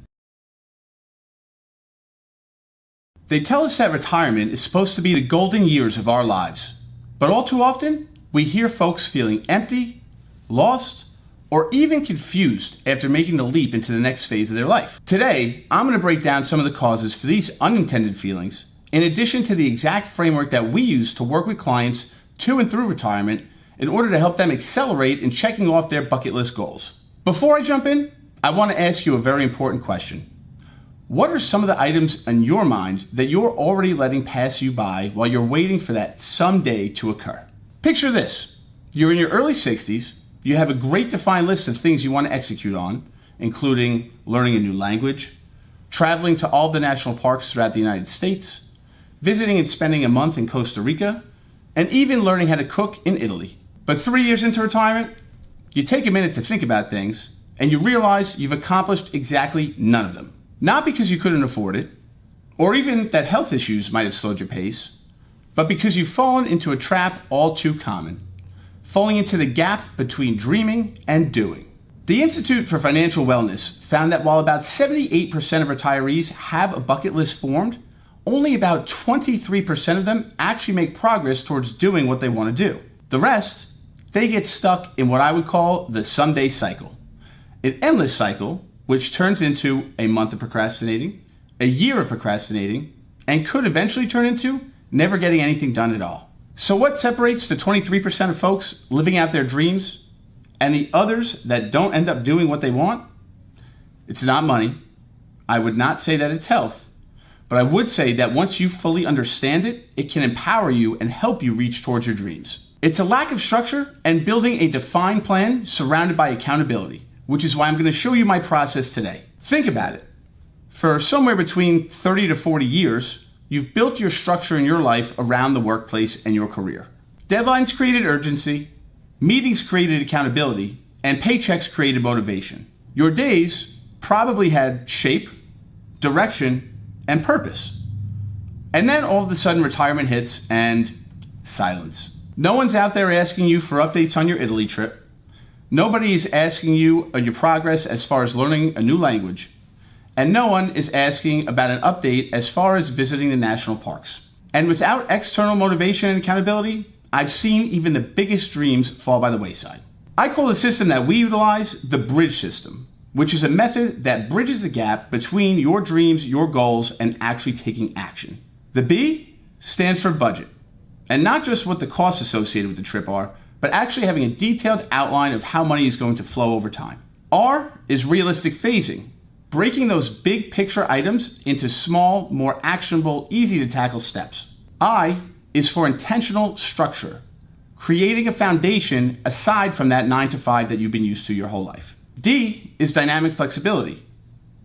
They tell us that retirement is supposed to be the golden years of our lives, but all too often, we hear folks feeling empty, lost, or even confused after making the leap into the next phase of their life. Today, I'm going to break down some of the causes for these unintended feelings, in addition to the exact framework that we use to work with clients to and through retirement in order to help them accelerate in checking off their bucket list goals. Before I jump in, I want to ask you a very important question. What are some of the items in your mind that you're already letting pass you by while you're waiting for that someday to occur? Picture this. You're in your early 60s. You have a great defined list of things you want to execute on, including learning a new language, traveling to all the national parks throughout the United States, visiting and spending a month in Costa Rica, and even learning how to cook in Italy. But 3 years into retirement, you take a minute to think about things, and you realize you've accomplished exactly none of them. Not because you couldn't afford it, or even that health issues might have slowed your pace, but because you've fallen into a trap all too common, falling into the gap between dreaming and doing. The Institute for Financial Wellness found that while about 78% of retirees have a bucket list formed, only about 23% of them actually make progress towards doing what they want to do. The rest, they get stuck in what I would call the someday cycle. An endless cycle, which turns into a month of procrastinating, a year of procrastinating, and could eventually turn into never getting anything done at all. So what separates the 23% of folks living out their dreams and the others that don't end up doing what they want? It's not money. I would not say that it's health. But I would say that once you fully understand it, it can empower you and help you reach towards your dreams. It's a lack of structure and building a defined plan surrounded by accountability, which is why I'm going to show you my process today. Think about it. For somewhere between 30 to 40 years, you've built your structure in your life around the workplace and your career. Deadlines created urgency, meetings created accountability, and paychecks created motivation. Your days probably had shape, direction, and purpose. And then all of a sudden retirement hits and silence. No one's out there asking you for updates on your Italy trip. Nobody is asking you on your progress as far as learning a new language. And no one is asking about an update as far as visiting the national parks. And without external motivation and accountability, I've seen even the biggest dreams fall by the wayside. I call the system that we utilize the bridge system, which is a method that bridges the gap between your dreams, your goals, and actually taking action. The B stands for budget, and not just what the costs associated with the trip are, but actually having a detailed outline of how money is going to flow over time. R is realistic phasing, breaking those big picture items into small, more actionable, easy to tackle steps. I is for intentional structure, creating a foundation aside from that 9 to 5 that you've been used to your whole life. D is dynamic flexibility,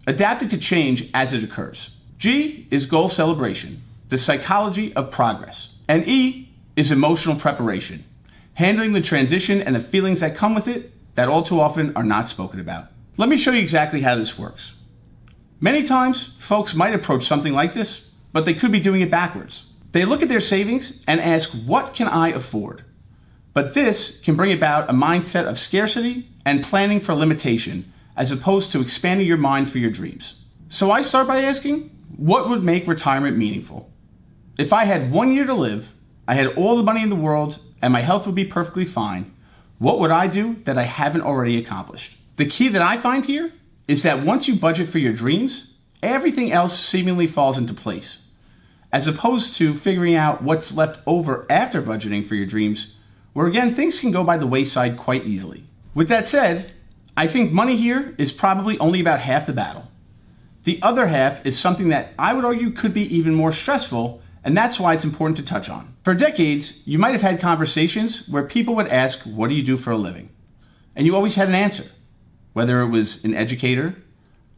adapting to change as it occurs. G is goal celebration, the psychology of progress. And E is emotional preparation, handling the transition and the feelings that come with it that all too often are not spoken about. Let me show you exactly how this works. Many times, folks might approach something like this, but they could be doing it backwards. They look at their savings and ask, what can I afford? But this can bring about a mindset of scarcity and planning for limitation, as opposed to expanding your mind for your dreams. So I start by asking, what would make retirement meaningful? If I had 1 year to live, I had all the money in the world, and my health would be perfectly fine, what would I do that I haven't already accomplished? The key that I find here is that once you budget for your dreams, everything else seemingly falls into place. As opposed to figuring out what's left over after budgeting for your dreams, where again, things can go by the wayside quite easily. With that said, I think money here is probably only about half the battle. The other half is something that I would argue could be even more stressful, and that's why it's important to touch on. For decades, you might have had conversations where people would ask, what do you do for a living? And you always had an answer, whether it was an educator,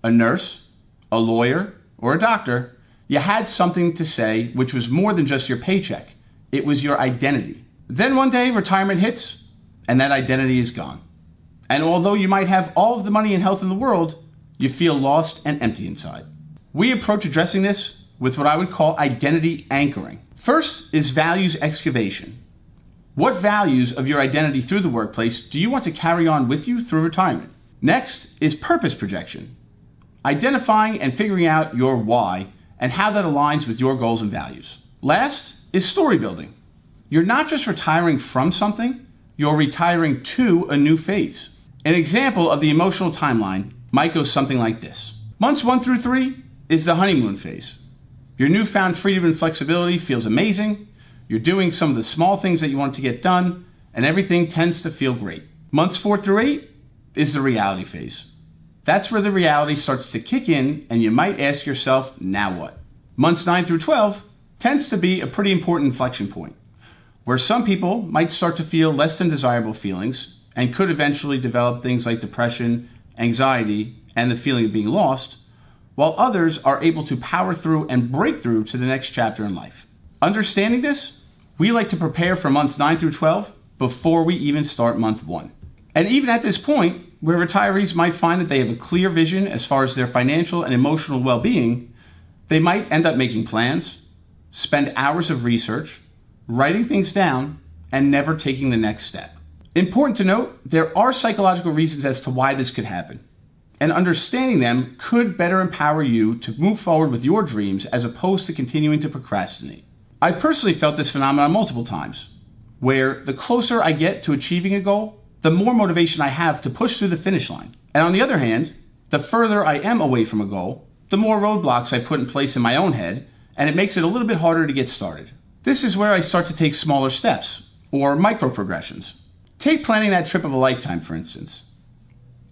a nurse, a lawyer, or a doctor. You had something to say which was more than just your paycheck. It was your identity. Then one day retirement hits and that identity is gone. And although you might have all of the money and health in the world, you feel lost and empty inside. We approach addressing this with what I would call identity anchoring. First is values excavation. What values of your identity through the workplace do you want to carry on with you through retirement? Next is purpose projection. Identifying and figuring out your why and how that aligns with your goals and values. Last is story building. You're not just retiring from something, you're retiring to a new phase. An example of the emotional timeline might go something like this. Months 1 through 3 is the honeymoon phase. Your newfound freedom and flexibility feels amazing. You're doing some of the small things that you want to get done, and everything tends to feel great. Months 4 through 8 is the reality phase. That's where the reality starts to kick in, and you might ask yourself, now what? Months 9 through 12 tends to be a pretty important inflection point, where some people might start to feel less than desirable feelings and could eventually develop things like depression, anxiety, and the feeling of being lost, while others are able to power through and break through to the next chapter in life. Understanding this, we like to prepare for months 9 through 12 before we even start month 1. And even at this point, where retirees might find that they have a clear vision as far as their financial and emotional well-being, they might end up making plans, spend hours of research, writing things down, and never taking the next step. Important to note, there are psychological reasons as to why this could happen, and understanding them could better empower you to move forward with your dreams as opposed to continuing to procrastinate. I've personally felt this phenomenon multiple times, where the closer I get to achieving a goal, the more motivation I have to push through the finish line. And on the other hand, the further I am away from a goal, the more roadblocks I put in place in my own head, and it makes it a little bit harder to get started. This is where I start to take smaller steps, or micro progressions. Take planning that trip of a lifetime, for instance.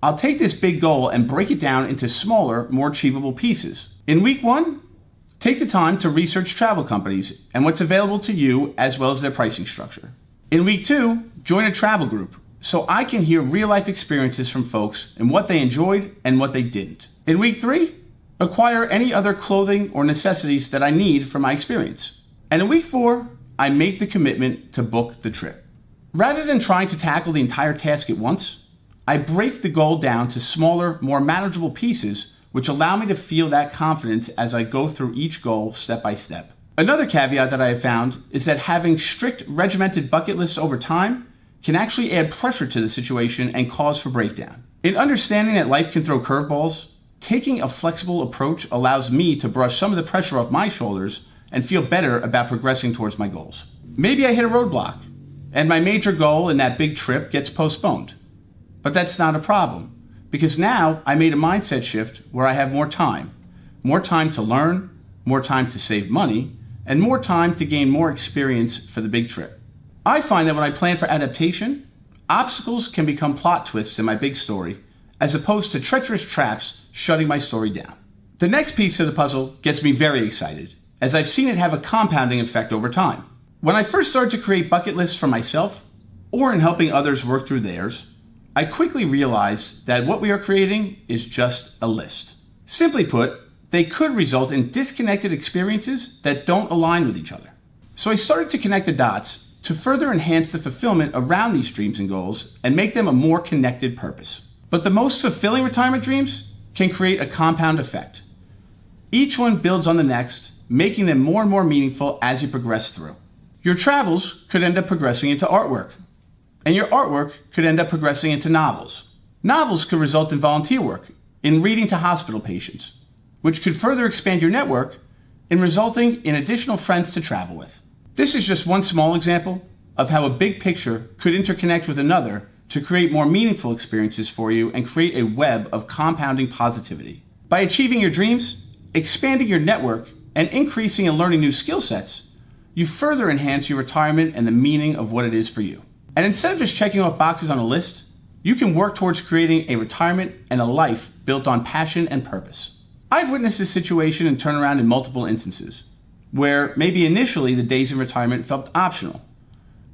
I'll take this big goal and break it down into smaller, more achievable pieces. In week 1, take the time to research travel companies and what's available to you as well as their pricing structure. In week 2, join a travel group so I can hear real-life experiences from folks and what they enjoyed and what they didn't. In week 3, acquire any other clothing or necessities that I need for my experience. And in week 4, I make the commitment to book the trip. Rather than trying to tackle the entire task at once, I break the goal down to smaller, more manageable pieces, which allow me to feel that confidence as I go through each goal step by step. Another caveat that I have found is that having strict, regimented bucket lists over time can actually add pressure to the situation and cause for breakdown. In understanding that life can throw curveballs, taking a flexible approach allows me to brush some of the pressure off my shoulders and feel better about progressing towards my goals. Maybe I hit a roadblock, and my major goal in that big trip gets postponed. But that's not a problem, because now I made a mindset shift where I have more time to learn, more time to save money, and more time to gain more experience for the big trip. I find that when I plan for adaptation, obstacles can become plot twists in my big story, as opposed to treacherous traps shutting my story down. The next piece of the puzzle gets me very excited, as I've seen it have a compounding effect over time. When I first started to create bucket lists for myself, or in helping others work through theirs, I quickly realized that what we are creating is just a list. Simply put, they could result in disconnected experiences that don't align with each other. So I started to connect the dots to further enhance the fulfillment around these dreams and goals and make them a more connected purpose. But the most fulfilling retirement dreams can create a compound effect. Each one builds on the next, making them more and more meaningful as you progress through. Your travels could end up progressing into artwork, and your artwork could end up progressing into novels. Novels could result in volunteer work, in reading to hospital patients, which could further expand your network in resulting in additional friends to travel with. This is just one small example of how a big picture could interconnect with another to create more meaningful experiences for you and create a web of compounding positivity. By achieving your dreams, expanding your network, and increasing and learning new skill sets, you further enhance your retirement and the meaning of what it is for you. And instead of just checking off boxes on a list, you can work towards creating a retirement and a life built on passion and purpose. I've witnessed this situation and turnaround in multiple instances, where maybe initially the days in retirement felt optional,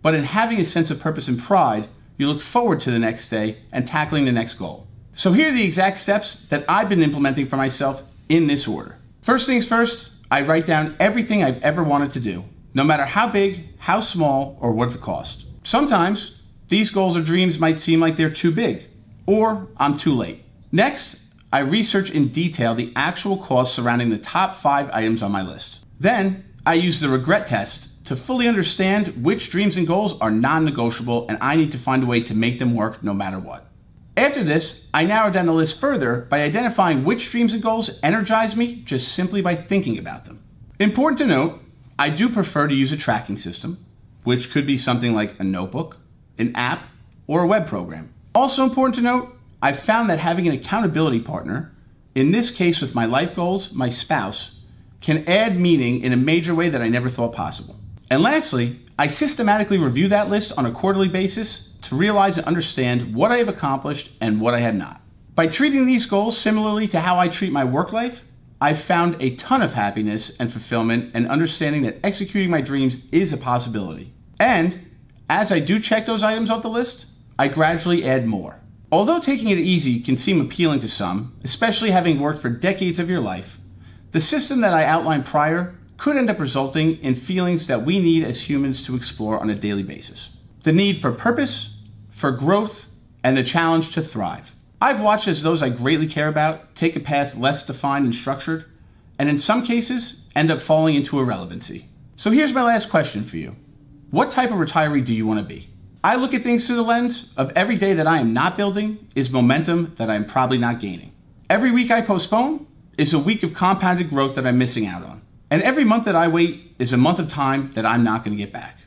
but in having a sense of purpose and pride, you look forward to the next day and tackling the next goal. So here are the exact steps that I've been implementing for myself in this order. First things first, I write down everything I've ever wanted to do, no matter how big, how small, or what the cost. Sometimes, these goals or dreams might seem like they're too big, or I'm too late. Next, I research in detail the actual costs surrounding the top 5 items on my list. Then, I use the regret test to fully understand which dreams and goals are non-negotiable and I need to find a way to make them work no matter what. After this, I narrow down the list further by identifying which dreams and goals energize me just simply by thinking about them. Important to note, I do prefer to use a tracking system, which could be something like a notebook, an app, or a web program. Also important to note, I've found that having an accountability partner, in this case with my life goals, my spouse, can add meaning in a major way that I never thought possible. And lastly, I systematically review that list on a quarterly basis to realize and understand what I have accomplished and what I have not. By treating these goals similarly to how I treat my work life, I've found a ton of happiness and fulfillment and understanding that executing my dreams is a possibility. And as I do check those items off the list, I gradually add more. Although taking it easy can seem appealing to some, especially having worked for decades of your life, the system that I outlined prior could end up resulting in feelings that we need as humans to explore on a daily basis. The need for purpose, for growth, and the challenge to thrive. I've watched as those I greatly care about take a path less defined and structured, and in some cases, end up falling into irrelevancy. So here's my last question for you. What type of retiree do you want to be? I look at things through the lens of every day that I am not building is momentum that I am probably not gaining. Every week I postpone is a week of compounded growth that I'm missing out on. And every month that I wait is a month of time that I'm not going to get back.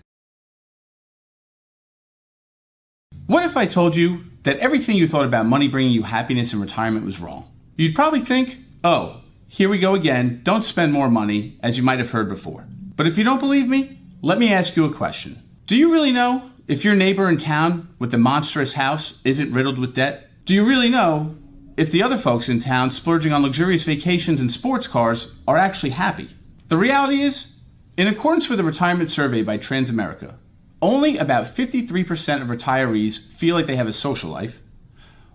What if I told you that everything you thought about money bringing you happiness in retirement was wrong? You'd probably think, oh, here we go again, don't spend more money, as you might have heard before. But if you don't believe me, let me ask you a question. Do you really know if your neighbor in town with the monstrous house isn't riddled with debt? Do you really know if the other folks in town splurging on luxurious vacations and sports cars are actually happy? The reality is, in accordance with a retirement survey by Transamerica, only about 53% of retirees feel like they have a social life,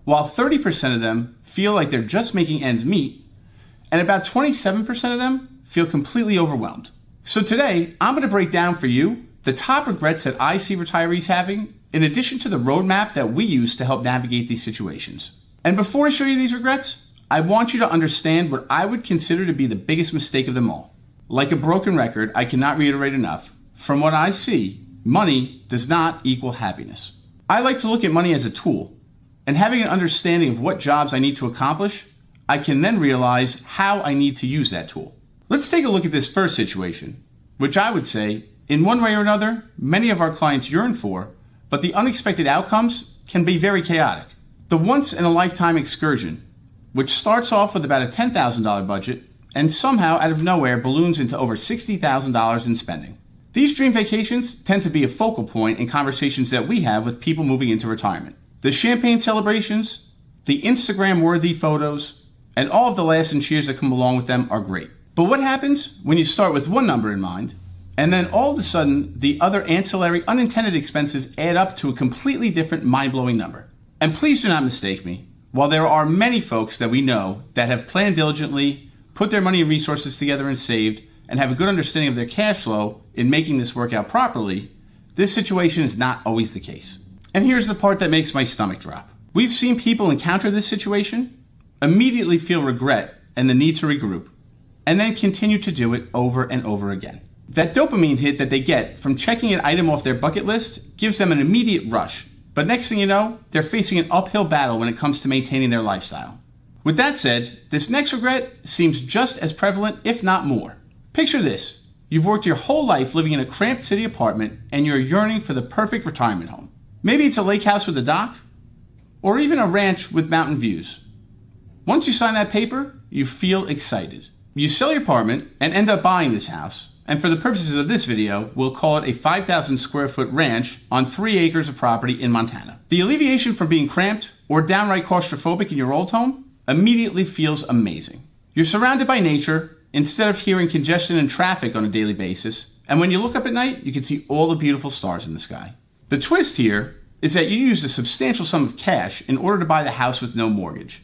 while 30% of them feel like they're just making ends meet, and about 27% of them feel completely overwhelmed. So today, I'm going to break down for you the top regrets that I see retirees having, in addition to the roadmap that we use to help navigate these situations. And before I show you these regrets, I want you to understand what I would consider to be the biggest mistake of them all. Like a broken record, I cannot reiterate enough. From what I see, money does not equal happiness. I like to look at money as a tool, and having an understanding of what jobs I need to accomplish, I can then realize how I need to use that tool. Let's take a look at this first situation, which I would say, in one way or another, many of our clients yearn for, but the unexpected outcomes can be very chaotic. The once-in-a-lifetime excursion, which starts off with about a $10,000 budget and somehow out of nowhere balloons into over $60,000 in spending. These dream vacations tend to be a focal point in conversations that we have with people moving into retirement. The champagne celebrations, the Instagram-worthy photos, and all of the laughs and cheers that come along with them are great. But what happens when you start with one number in mind, and then all of a sudden the other ancillary unintended expenses add up to a completely different mind-blowing number? And please do not mistake me. While there are many folks that we know that have planned diligently, put their money and resources together and saved, and have a good understanding of their cash flow in making this work out properly, this situation is not always the case. And here's the part that makes my stomach drop. We've seen people encounter this situation, immediately feel regret and the need to regroup, and then continue to do it over and over again. That dopamine hit that they get from checking an item off their bucket list gives them an immediate rush, but next thing you know, they're facing an uphill battle when it comes to maintaining their lifestyle. With that said, this next regret seems just as prevalent, if not more. Picture this. You've worked your whole life living in a cramped city apartment and you're yearning for the perfect retirement home. Maybe it's a lake house with a dock, or even a ranch with mountain views. Once you sign that paper, you feel excited. You sell your apartment and end up buying this house, and for the purposes of this video, we'll call it a 5,000 square foot ranch on 3 acres of property in Montana. The alleviation from being cramped or downright claustrophobic in your old home immediately feels amazing. You're surrounded by nature instead of hearing congestion and traffic on a daily basis, and when you look up at night, you can see all the beautiful stars in the sky. The twist here is that you used a substantial sum of cash in order to buy the house with no mortgage,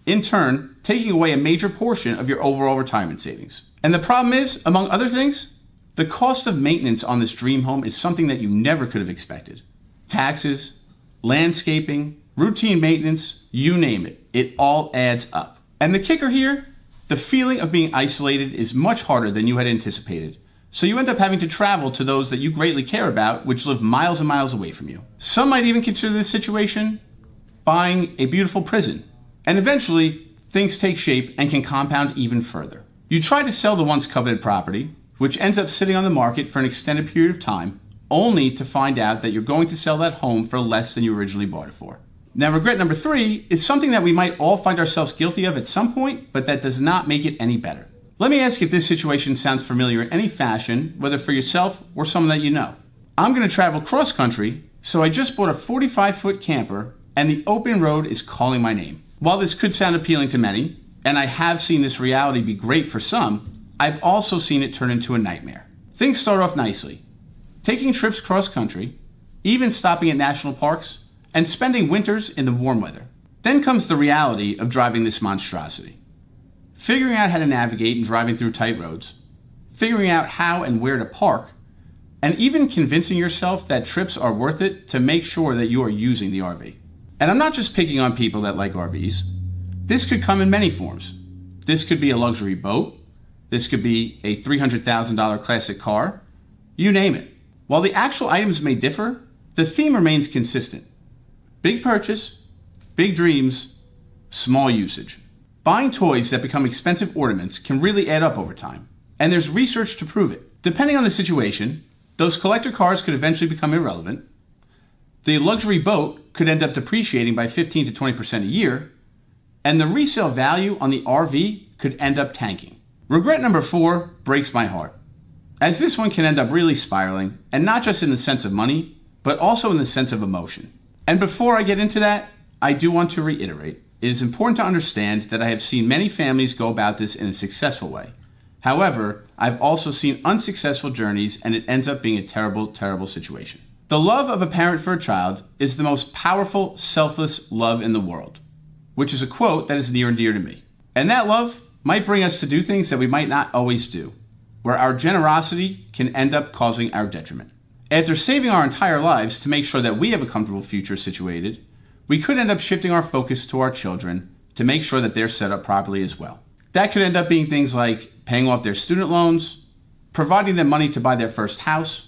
in turn taking away a major portion of your overall retirement savings. And the problem is, among other things, the cost of maintenance on this dream home is something that you never could have expected. Taxes, landscaping, routine maintenance, you name it, it all adds up. And the kicker here, the feeling of being isolated is much harder than you had anticipated. So you end up having to travel to those that you greatly care about, which live miles and miles away from you. Some might even consider this situation buying a beautiful prison. And eventually, things take shape and can compound even further. You try to sell the once coveted property, which ends up sitting on the market for an extended period of time, only to find out that you're going to sell that home for less than you originally bought it for. Now, regret number 3 is something that we might all find ourselves guilty of at some point, but that does not make it any better. Let me ask if this situation sounds familiar in any fashion, whether for yourself or someone that you know. I'm going to travel cross-country, so I just bought a 45-foot camper, and the open road is calling my name. While this could sound appealing to many, and I have seen this reality be great for some, I've also seen it turn into a nightmare. Things start off nicely. Taking trips cross-country, even stopping at national parks, and spending winters in the warm weather. Then comes the reality of driving this monstrosity. Figuring out how to navigate and driving through tight roads, figuring out how and where to park, and even convincing yourself that trips are worth it to make sure that you are using the RV. And I'm not just picking on people that like RVs. This could come in many forms. This could be a luxury boat. This could be a $300,000 classic car. You name it. While the actual items may differ, the theme remains consistent. Big purchase, big dreams, small usage. Buying toys that become expensive ornaments can really add up over time, and there's research to prove it. Depending on the situation, those collector cars could eventually become irrelevant. The luxury boat could end up depreciating by 15 to 20% a year, and the resale value on the RV could end up tanking. Regret number 4 breaks my heart, as this one can end up really spiraling, and not just in the sense of money, but also in the sense of emotion. And before I get into that, I do want to reiterate, it is important to understand that I have seen many families go about this in a successful way. However, I've also seen unsuccessful journeys, and it ends up being a terrible, terrible situation. The love of a parent for a child is the most powerful, selfless love in the world, which is a quote that is near and dear to me. And that love might bring us to do things that we might not always do, where our generosity can end up causing our detriment. After saving our entire lives to make sure that we have a comfortable future situated, we could end up shifting our focus to our children to make sure that they're set up properly as well. That could end up being things like paying off their student loans, providing them money to buy their first house,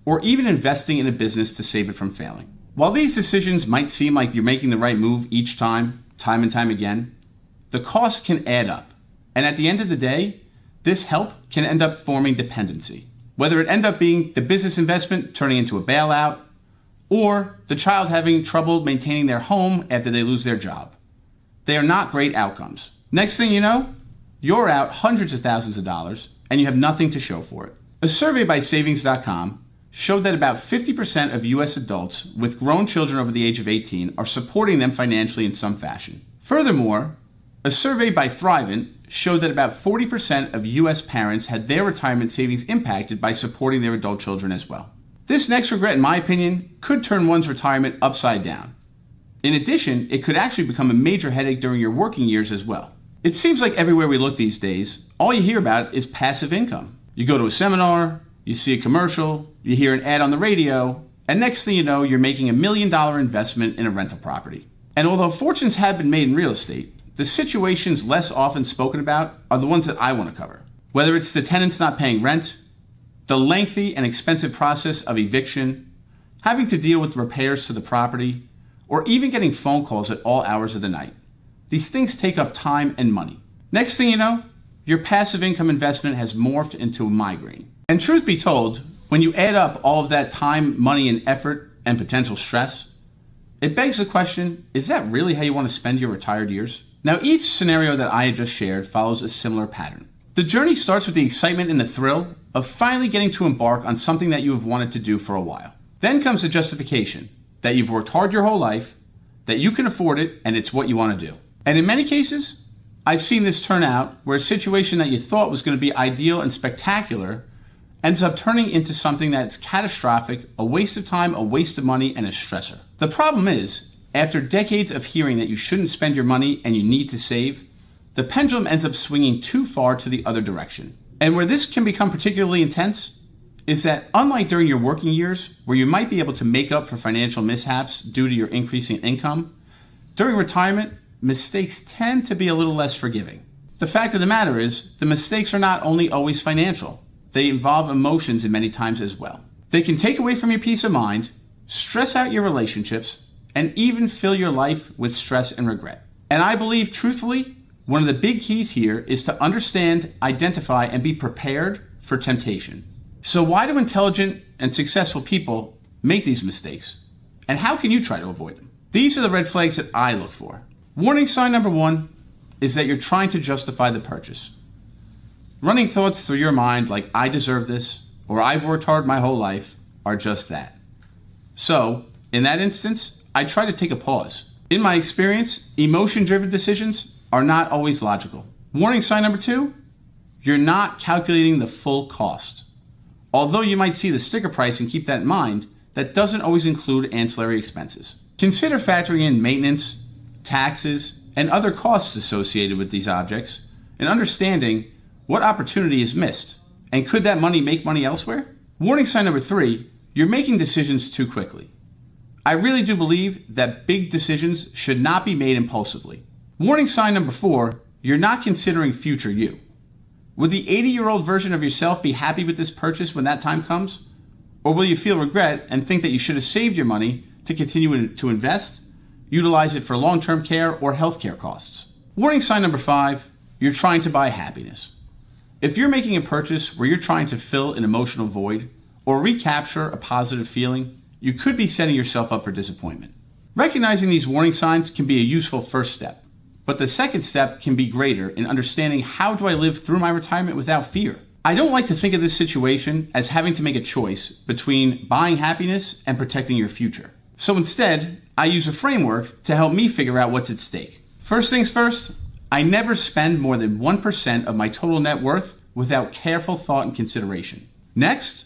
or even investing in a business to save it from failing. While these decisions might seem like you're making the right move each time and time again, the costs can add up. And at the end of the day, this help can end up forming dependency. Whether it end up being the business investment turning into a bailout, or the child having trouble maintaining their home after they lose their job. They are not great outcomes. Next thing you know, you're out hundreds of thousands of dollars and you have nothing to show for it. A survey by Savings.com showed that about 50% of U.S. adults with grown children over the age of 18 are supporting them financially in some fashion. Furthermore, a survey by Thrivent showed that about 40% of U.S. parents had their retirement savings impacted by supporting their adult children as well. This next regret, in my opinion, could turn one's retirement upside down. In addition, it could actually become a major headache during your working years as well. It seems like everywhere we look these days, all you hear about is passive income. You go to a seminar, you see a commercial, you hear an ad on the radio, and next thing you know, you're making $1 million investment in a rental property. And although fortunes have been made in real estate, the situations less often spoken about are the ones that I want to cover. Whether it's the tenants not paying rent, the lengthy and expensive process of eviction, having to deal with repairs to the property, or even getting phone calls at all hours of the night. These things take up time and money. Next thing you know, your passive income investment has morphed into a migraine. And truth be told, when you add up all of that time, money, and effort and potential stress, it begs the question, is that really how you want to spend your retired years? Now, each scenario that I had just shared follows a similar pattern. The journey starts with the excitement and the thrill of finally getting to embark on something that you have wanted to do for a while. Then comes the justification that you've worked hard your whole life, that you can afford it, and it's what you want to do. And in many cases, I've seen this turn out where a situation that you thought was going to be ideal and spectacular ends up turning into something that's catastrophic, a waste of time, a waste of money, and a stressor. The problem is, after decades of hearing that you shouldn't spend your money and you need to save, the pendulum ends up swinging too far to the other direction. And where this can become particularly intense is that unlike during your working years, where you might be able to make up for financial mishaps due to your increasing income, during retirement, mistakes tend to be a little less forgiving. The fact of the matter is, the mistakes are not only always financial, they involve emotions in many times as well. They can take away from your peace of mind, stress out your relationships, and even fill your life with stress and regret. And I believe, truthfully, one of the big keys here is to understand, identify, and be prepared for temptation. So why do intelligent and successful people make these mistakes? And how can you try to avoid them? These are the red flags that I look for. Warning sign number 1 is that you're trying to justify the purchase. Running thoughts through your mind like, I deserve this, or I've worked hard my whole life, are just that. So, in that instance, I try to take a pause. In my experience, emotion-driven decisions are not always logical. Warning sign number 2, you're not calculating the full cost. Although you might see the sticker price and keep that in mind, that doesn't always include ancillary expenses. Consider factoring in maintenance, taxes, and other costs associated with these objects, and understanding what opportunity is missed, and could that money make money elsewhere? Warning sign number 3, you're making decisions too quickly. I really do believe that big decisions should not be made impulsively. Warning sign number 4, you're not considering future you. Would the 80-year-old version of yourself be happy with this purchase when that time comes? Or will you feel regret and think that you should have saved your money to continue to invest, utilize it for long-term care or healthcare costs? Warning sign number 5, you're trying to buy happiness. If you're making a purchase where you're trying to fill an emotional void or recapture a positive feeling, you could be setting yourself up for disappointment. Recognizing these warning signs can be a useful first step, but the second step can be greater in understanding how do I live through my retirement without fear. I don't like to think of this situation as having to make a choice between buying happiness and protecting your future. So instead, I use a framework to help me figure out what's at stake. First things first, I never spend more than 1% of my total net worth without careful thought and consideration. Next,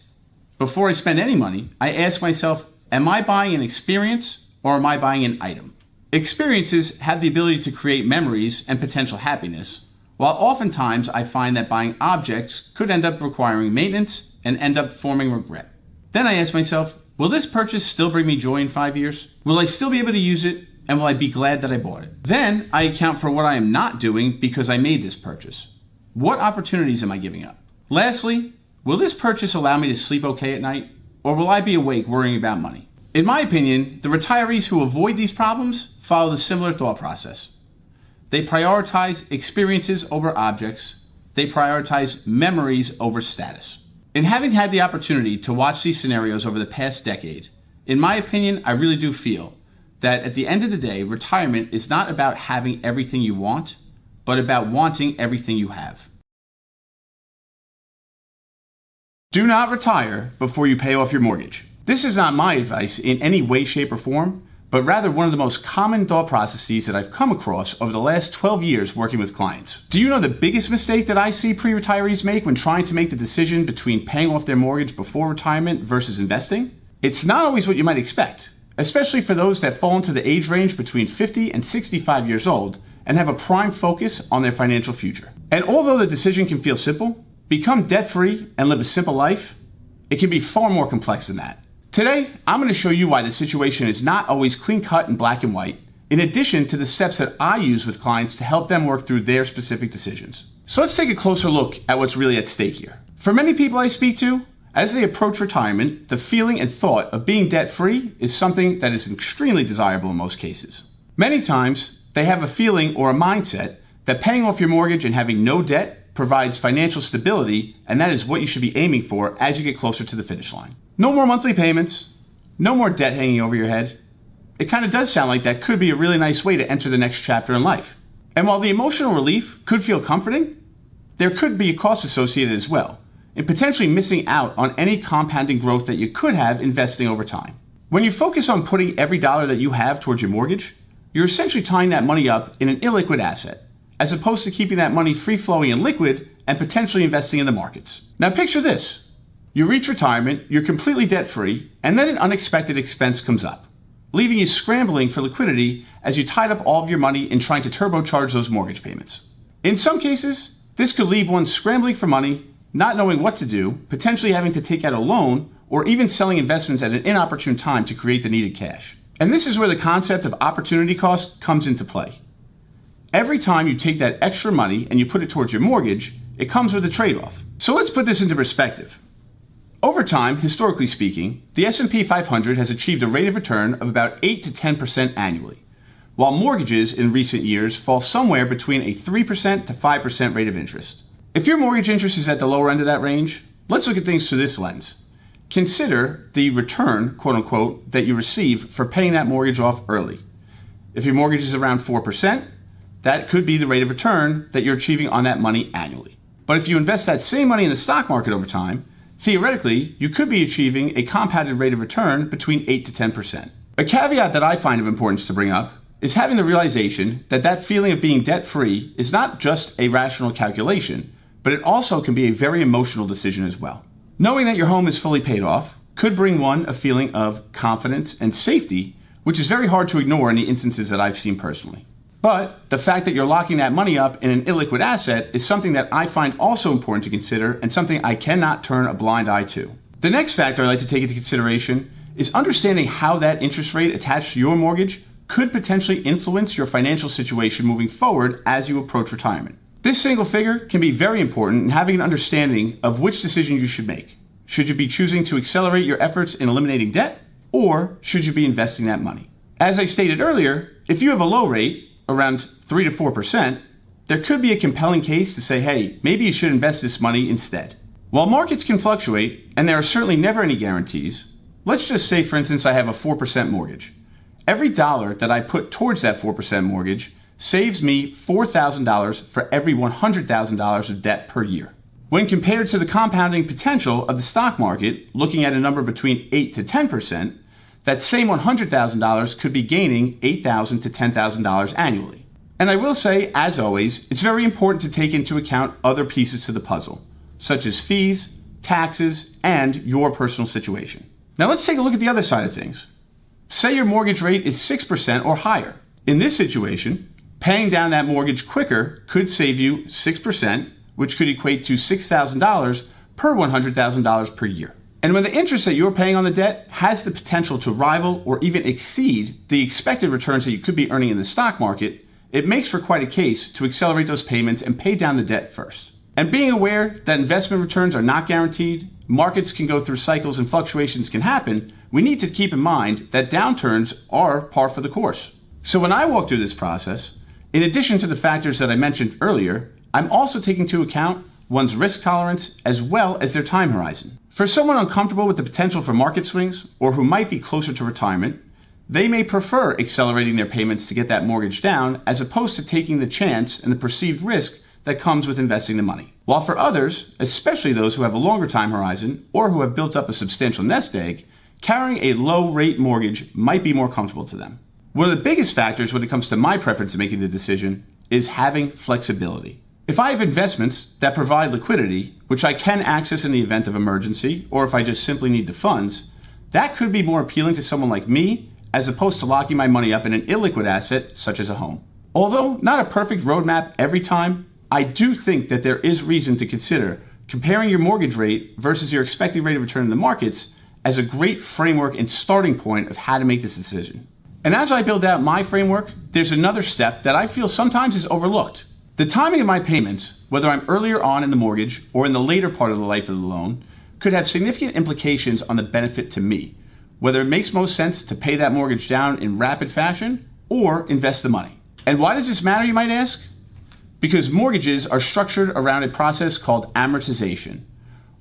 before I spend any money, I ask myself, am I buying an experience or am I buying an item? Experiences have the ability to create memories and potential happiness, while oftentimes I find that buying objects could end up requiring maintenance and end up forming regret. Then I ask myself, will this purchase still bring me joy in 5 years? Will I still be able to use it? And will I be glad that I bought it? Then I account for what I am not doing because I made this purchase. What opportunities am I giving up? Lastly, will this purchase allow me to sleep okay at night? Or will I be awake worrying about money? In my opinion, the retirees who avoid these problems follow the similar thought process. They prioritize experiences over objects. They prioritize memories over status. In having had the opportunity to watch these scenarios over the past decade, in my opinion, I really do feel that at the end of the day, retirement is not about having everything you want, but about wanting everything you have. Do not retire before you pay off your mortgage. This is not my advice in any way, shape, or form, but rather one of the most common thought processes that I've come across over the last 12 years working with clients. Do you know the biggest mistake that I see pre-retirees make when trying to make the decision between paying off their mortgage before retirement versus investing? It's not always what you might expect, especially for those that fall into the age range between 50 and 65 years old and have a prime focus on their financial future. And although the decision can feel simple, become debt-free and live a simple life, it can be far more complex than that. Today, I'm going to show you why the situation is not always clean-cut and black and white, in addition to the steps that I use with clients to help them work through their specific decisions. So let's take a closer look at what's really at stake here. For many people I speak to, as they approach retirement, the feeling and thought of being debt-free is something that is extremely desirable in most cases. Many times, they have a feeling or a mindset that paying off your mortgage and having no debt provides financial stability, and that is what you should be aiming for as you get closer to the finish line. No more monthly payments, no more debt hanging over your head. It kind of does sound like that could be a really nice way to enter the next chapter in life. And while the emotional relief could feel comforting, there could be a cost associated as well, in potentially missing out on any compounding growth that you could have investing over time. When you focus on putting every dollar that you have towards your mortgage, you're essentially tying that money up in an illiquid asset, as opposed to keeping that money free-flowing and liquid and potentially investing in the markets. Now picture this. You reach retirement, you're completely debt-free, and then an unexpected expense comes up, leaving you scrambling for liquidity as you tied up all of your money in trying to turbocharge those mortgage payments. In some cases, this could leave one scrambling for money, not knowing what to do, potentially having to take out a loan, or even selling investments at an inopportune time to create the needed cash. And this is where the concept of opportunity cost comes into play. Every time you take that extra money and you put it towards your mortgage, it comes with a trade-off. So let's put this into perspective. Over time, historically speaking, the S&P 500 has achieved a rate of return of about 8 to 10% annually, while mortgages in recent years fall somewhere between a 3% to 5% rate of interest. If your mortgage interest is at the lower end of that range, let's look at things through this lens. Consider the return, quote unquote, that you receive for paying that mortgage off early. If your mortgage is around 4%, that could be the rate of return that you're achieving on that money annually. But if you invest that same money in the stock market over time, theoretically, you could be achieving a compounded rate of return between 8 to 10%. A caveat that I find of importance to bring up is having the realization that that feeling of being debt-free is not just a rational calculation, but it also can be a very emotional decision as well. Knowing that your home is fully paid off could bring one a feeling of confidence and safety, which is very hard to ignore in the instances that I've seen personally. But the fact that you're locking that money up in an illiquid asset is something that I find also important to consider and something I cannot turn a blind eye to. The next factor I'd like to take into consideration is understanding how that interest rate attached to your mortgage could potentially influence your financial situation moving forward as you approach retirement. This single figure can be very important in having an understanding of which decision you should make. Should you be choosing to accelerate your efforts in eliminating debt, or should you be investing that money? As I stated earlier, if you have a low rate, around 3 to 4%, there could be a compelling case to say, hey, maybe you should invest this money instead. While markets can fluctuate, and there are certainly never any guarantees, let's just say, for instance, I have a 4% mortgage. Every dollar that I put towards that 4% mortgage saves me $4,000 for every $100,000 of debt per year. When compared to the compounding potential of the stock market, looking at a number between 8 to 10%, that same $100,000 could be gaining $8,000 to $10,000 annually. And I will say, as always, it's very important to take into account other pieces to the puzzle, such as fees, taxes, and your personal situation. Now let's take a look at the other side of things. Say your mortgage rate is 6% or higher. In this situation, paying down that mortgage quicker could save you 6%, which could equate to $6,000 per $100,000 per year. And when the interest that you're paying on the debt has the potential to rival or even exceed the expected returns that you could be earning in the stock market, it makes for quite a case to accelerate those payments and pay down the debt first. And being aware that investment returns are not guaranteed, markets can go through cycles and fluctuations can happen, we need to keep in mind that downturns are par for the course. So when I walk through this process, in addition to the factors that I mentioned earlier, I'm also taking into account one's risk tolerance as well as their time horizon. For someone uncomfortable with the potential for market swings or who might be closer to retirement, they may prefer accelerating their payments to get that mortgage down as opposed to taking the chance and the perceived risk that comes with investing the money. While for others, especially those who have a longer time horizon or who have built up a substantial nest egg, carrying a low-rate mortgage might be more comfortable to them. One of the biggest factors when it comes to my preference in making the decision is having flexibility. If I have investments that provide liquidity, which I can access in the event of emergency, or if I just simply need the funds, that could be more appealing to someone like me as opposed to locking my money up in an illiquid asset such as a home. Although not a perfect roadmap every time, I do think that there is reason to consider comparing your mortgage rate versus your expected rate of return in the markets as a great framework and starting point of how to make this decision. And as I build out my framework, there's another step that I feel sometimes is overlooked. The timing of my payments, whether I'm earlier on in the mortgage or in the later part of the life of the loan, could have significant implications on the benefit to me, whether it makes most sense to pay that mortgage down in rapid fashion or invest the money. And why does this matter, you might ask? Because mortgages are structured around a process called amortization,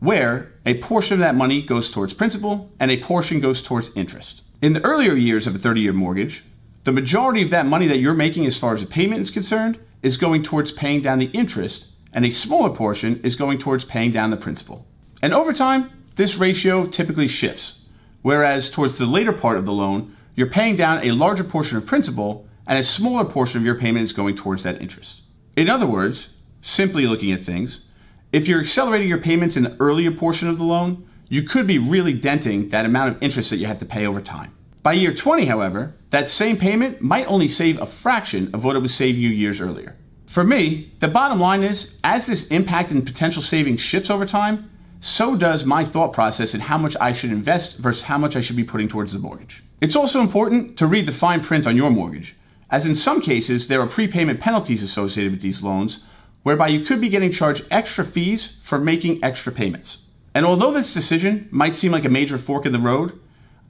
where a portion of that money goes towards principal and a portion goes towards interest. In the earlier years of a 30-year mortgage, the majority of that money that you're making as far as a payment is concerned is going towards paying down the interest, and a smaller portion is going towards paying down the principal. And over time, this ratio typically shifts, whereas towards the later part of the loan, you're paying down a larger portion of principal and a smaller portion of your payment is going towards that interest. In other words, simply looking at things, if you're accelerating your payments in the earlier portion of the loan, you could be really denting that amount of interest that you have to pay over time. By year 20, however, that same payment might only save a fraction of what it would save you years earlier. For me, the bottom line is, as this impact and potential savings shifts over time, so does my thought process in how much I should invest versus how much I should be putting towards the mortgage. It's also important to read the fine print on your mortgage, as in some cases there are prepayment penalties associated with these loans, whereby you could be getting charged extra fees for making extra payments. And although this decision might seem like a major fork in the road,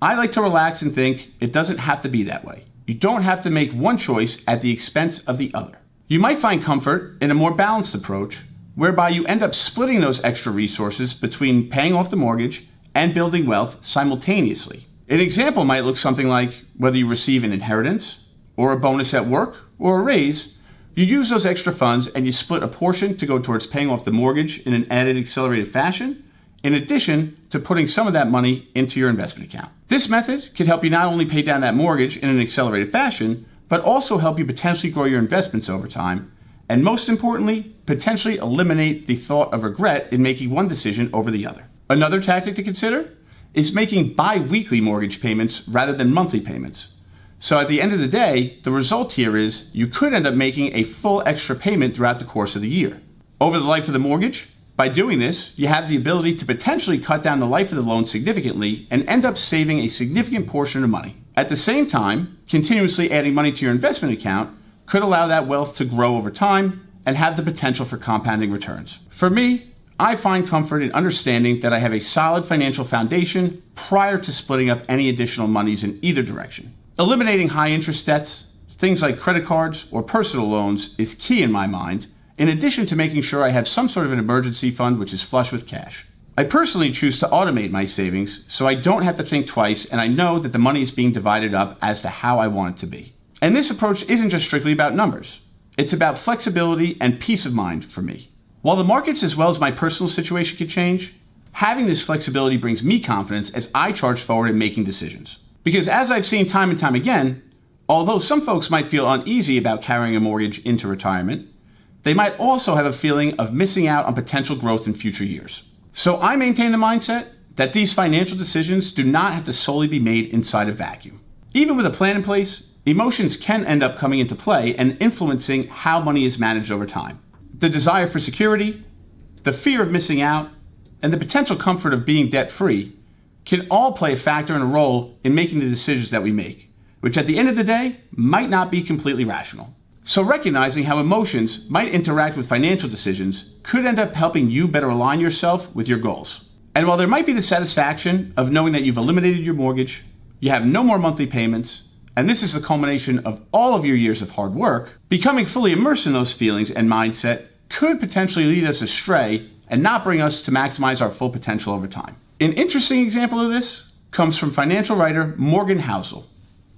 I like to relax and think it doesn't have to be that way. You don't have to make one choice at the expense of the other. You might find comfort in a more balanced approach, whereby you end up splitting those extra resources between paying off the mortgage and building wealth simultaneously. An example might look something like whether you receive an inheritance, or a bonus at work, or a raise, you use those extra funds and you split a portion to go towards paying off the mortgage in an added accelerated fashion, in addition to putting some of that money into your investment account. This method can help you not only pay down that mortgage in an accelerated fashion, but also help you potentially grow your investments over time, and most importantly, potentially eliminate the thought of regret in making one decision over the other. Another tactic to consider is making bi-weekly mortgage payments rather than monthly payments. So at the end of the day, the result here is you could end up making a full extra payment throughout the course of the year. Over the life of the mortgage, by doing this, you have the ability to potentially cut down the life of the loan significantly and end up saving a significant portion of money. At the same time, continuously adding money to your investment account could allow that wealth to grow over time and have the potential for compounding returns. For me, I find comfort in understanding that I have a solid financial foundation prior to splitting up any additional monies in either direction. Eliminating high interest debts, things like credit cards or personal loans, is key in my mind, in addition to making sure I have some sort of an emergency fund which is flush with cash. I personally choose to automate my savings so I don't have to think twice and I know that the money is being divided up as to how I want it to be. And this approach isn't just strictly about numbers. It's about flexibility and peace of mind for me. While the markets as well as my personal situation could change, having this flexibility brings me confidence as I charge forward in making decisions. Because as I've seen time and time again, although some folks might feel uneasy about carrying a mortgage into retirement, they might also have a feeling of missing out on potential growth in future years. So I maintain the mindset that these financial decisions do not have to solely be made inside a vacuum. Even with a plan in place, emotions can end up coming into play and influencing how money is managed over time. The desire for security, the fear of missing out, and the potential comfort of being debt-free can all play a factor and a role in making the decisions that we make, which at the end of the day might not be completely rational. So recognizing how emotions might interact with financial decisions could end up helping you better align yourself with your goals. And while there might be the satisfaction of knowing that you've eliminated your mortgage, you have no more monthly payments, and this is the culmination of all of your years of hard work, becoming fully immersed in those feelings and mindset could potentially lead us astray and not bring us to maximize our full potential over time. An interesting example of this comes from financial writer Morgan Housel,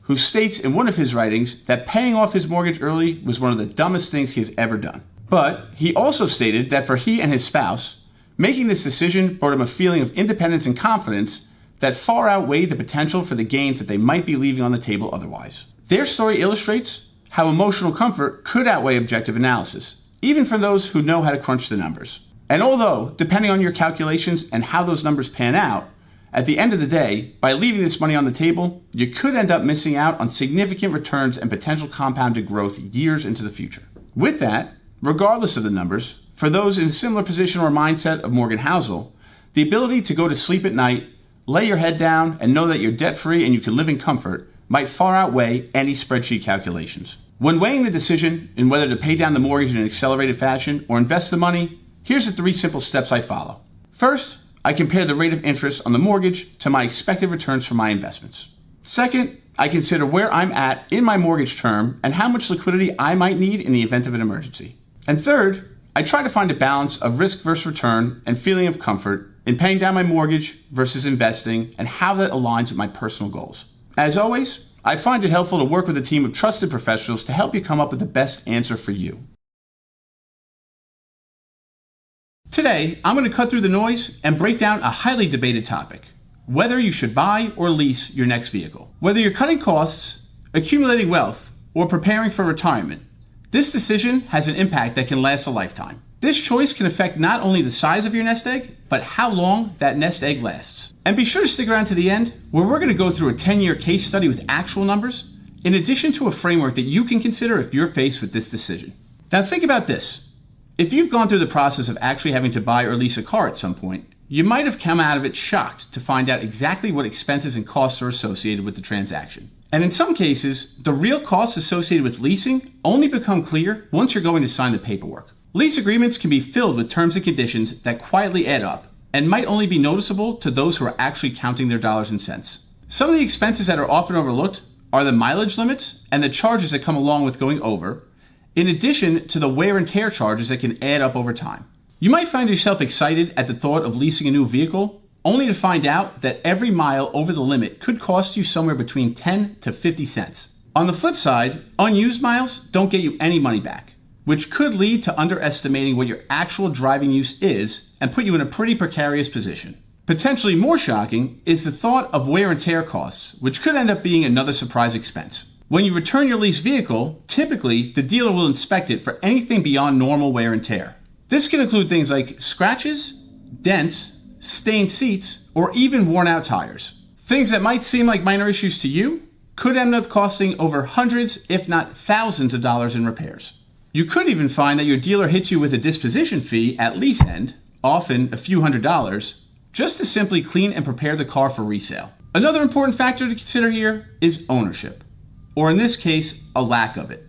who states in one of his writings that paying off his mortgage early was one of the dumbest things he has ever done. But he also stated that for he and his spouse, making this decision brought him a feeling of independence and confidence that far outweighed the potential for the gains that they might be leaving on the table otherwise. Their story illustrates how emotional comfort could outweigh objective analysis, even for those who know how to crunch the numbers. And although, depending on your calculations and how those numbers pan out, at the end of the day, by leaving this money on the table, you could end up missing out on significant returns and potential compounded growth years into the future. With that, regardless of the numbers, for those in a similar position or mindset of Morgan Housel, the ability to go to sleep at night, lay your head down, and know that you're debt-free and you can live in comfort might far outweigh any spreadsheet calculations. When weighing the decision in whether to pay down the mortgage in an accelerated fashion or invest the money, here's the 3 simple steps I follow. First, I compare the rate of interest on the mortgage to my expected returns from my investments. Second, I consider where I'm at in my mortgage term and how much liquidity I might need in the event of an emergency. And third, I try to find a balance of risk versus return and feeling of comfort in paying down my mortgage versus investing and how that aligns with my personal goals. As always, I find it helpful to work with a team of trusted professionals to help you come up with the best answer for you. Today, I'm going to cut through the noise and break down a highly debated topic: whether you should buy or lease your next vehicle. Whether you're cutting costs, accumulating wealth, or preparing for retirement, this decision has an impact that can last a lifetime. This choice can affect not only the size of your nest egg, but how long that nest egg lasts. And be sure to stick around to the end, where we're going to go through a 10-year case study with actual numbers, in addition to a framework that you can consider if you're faced with this decision. Now think about this. If you've gone through the process of actually having to buy or lease a car at some point, you might have come out of it shocked to find out exactly what expenses and costs are associated with the transaction. And in some cases, the real costs associated with leasing only become clear once you're going to sign the paperwork. Lease agreements can be filled with terms and conditions that quietly add up and might only be noticeable to those who are actually counting their dollars and cents. Some of the expenses that are often overlooked are the mileage limits and the charges that come along with going over, in addition to the wear and tear charges that can add up over time. You might find yourself excited at the thought of leasing a new vehicle, only to find out that every mile over the limit could cost you somewhere between 10 to 50 cents. On the flip side, unused miles don't get you any money back, which could lead to underestimating what your actual driving use is and put you in a pretty precarious position. Potentially more shocking is the thought of wear and tear costs, which could end up being another surprise expense. When you return your leased vehicle, typically the dealer will inspect it for anything beyond normal wear and tear. This can include things like scratches, dents, stained seats, or even worn out tires. Things that might seem like minor issues to you could end up costing over hundreds, if not thousands of dollars in repairs. You could even find that your dealer hits you with a disposition fee at lease end, often a few $100s, just to simply clean and prepare the car for resale. Another important factor to consider here is ownership, or in this case, a lack of it.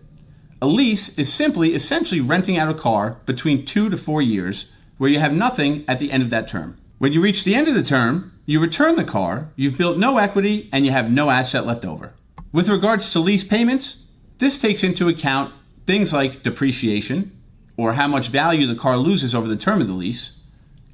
A lease is simply essentially renting out a car between 2 to 4 years where you have nothing at the end of that term. When you reach the end of the term, you return the car, you've built no equity, and you have no asset left over. With regards to lease payments, this takes into account things like depreciation, or how much value the car loses over the term of the lease,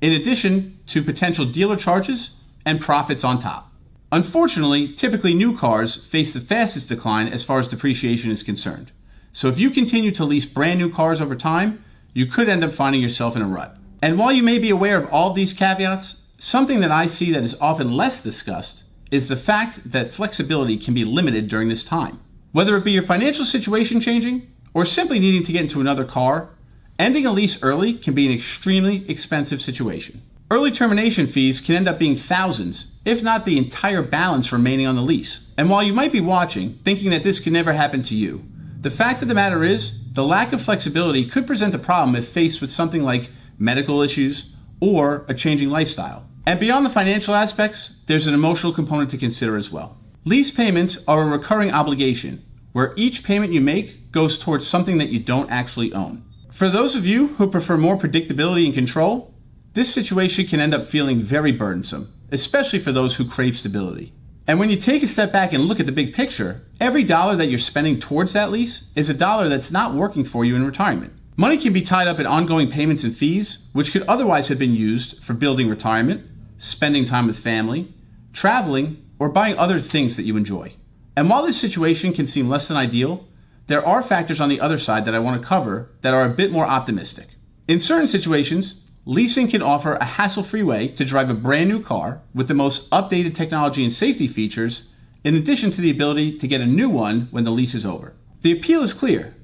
in addition to potential dealer charges and profits on top. Unfortunately, typically new cars face the fastest decline as far as depreciation is concerned. So if you continue to lease brand new cars over time, you could end up finding yourself in a rut. And while you may be aware of all of these caveats, something that I see that is often less discussed is the fact that flexibility can be limited during this time. Whether it be your financial situation changing or simply needing to get into another car, ending a lease early can be an extremely expensive situation. Early termination fees can end up being thousands, if not the entire balance remaining on the lease. And while you might be watching, thinking that this could never happen to you, the fact of the matter is, the lack of flexibility could present a problem if faced with something like medical issues or a changing lifestyle. And beyond the financial aspects, there's an emotional component to consider as well. Lease payments are a recurring obligation, where each payment you make goes towards something that you don't actually own. For those of you who prefer more predictability and control, this situation can end up feeling very burdensome, especially for those who crave stability. And when you take a step back and look at the big picture, every dollar that you're spending towards that lease is a dollar that's not working for you in retirement. Money can be tied up in ongoing payments and fees, which could otherwise have been used for building retirement, spending time with family, traveling, or buying other things that you enjoy. And while this situation can seem less than ideal, there are factors on the other side that I want to cover that are a bit more optimistic. In certain situations, leasing can offer a hassle-free way to drive a brand new car with the most updated technology and safety features, in addition to the ability to get a new one when the lease is over. The appeal is clear.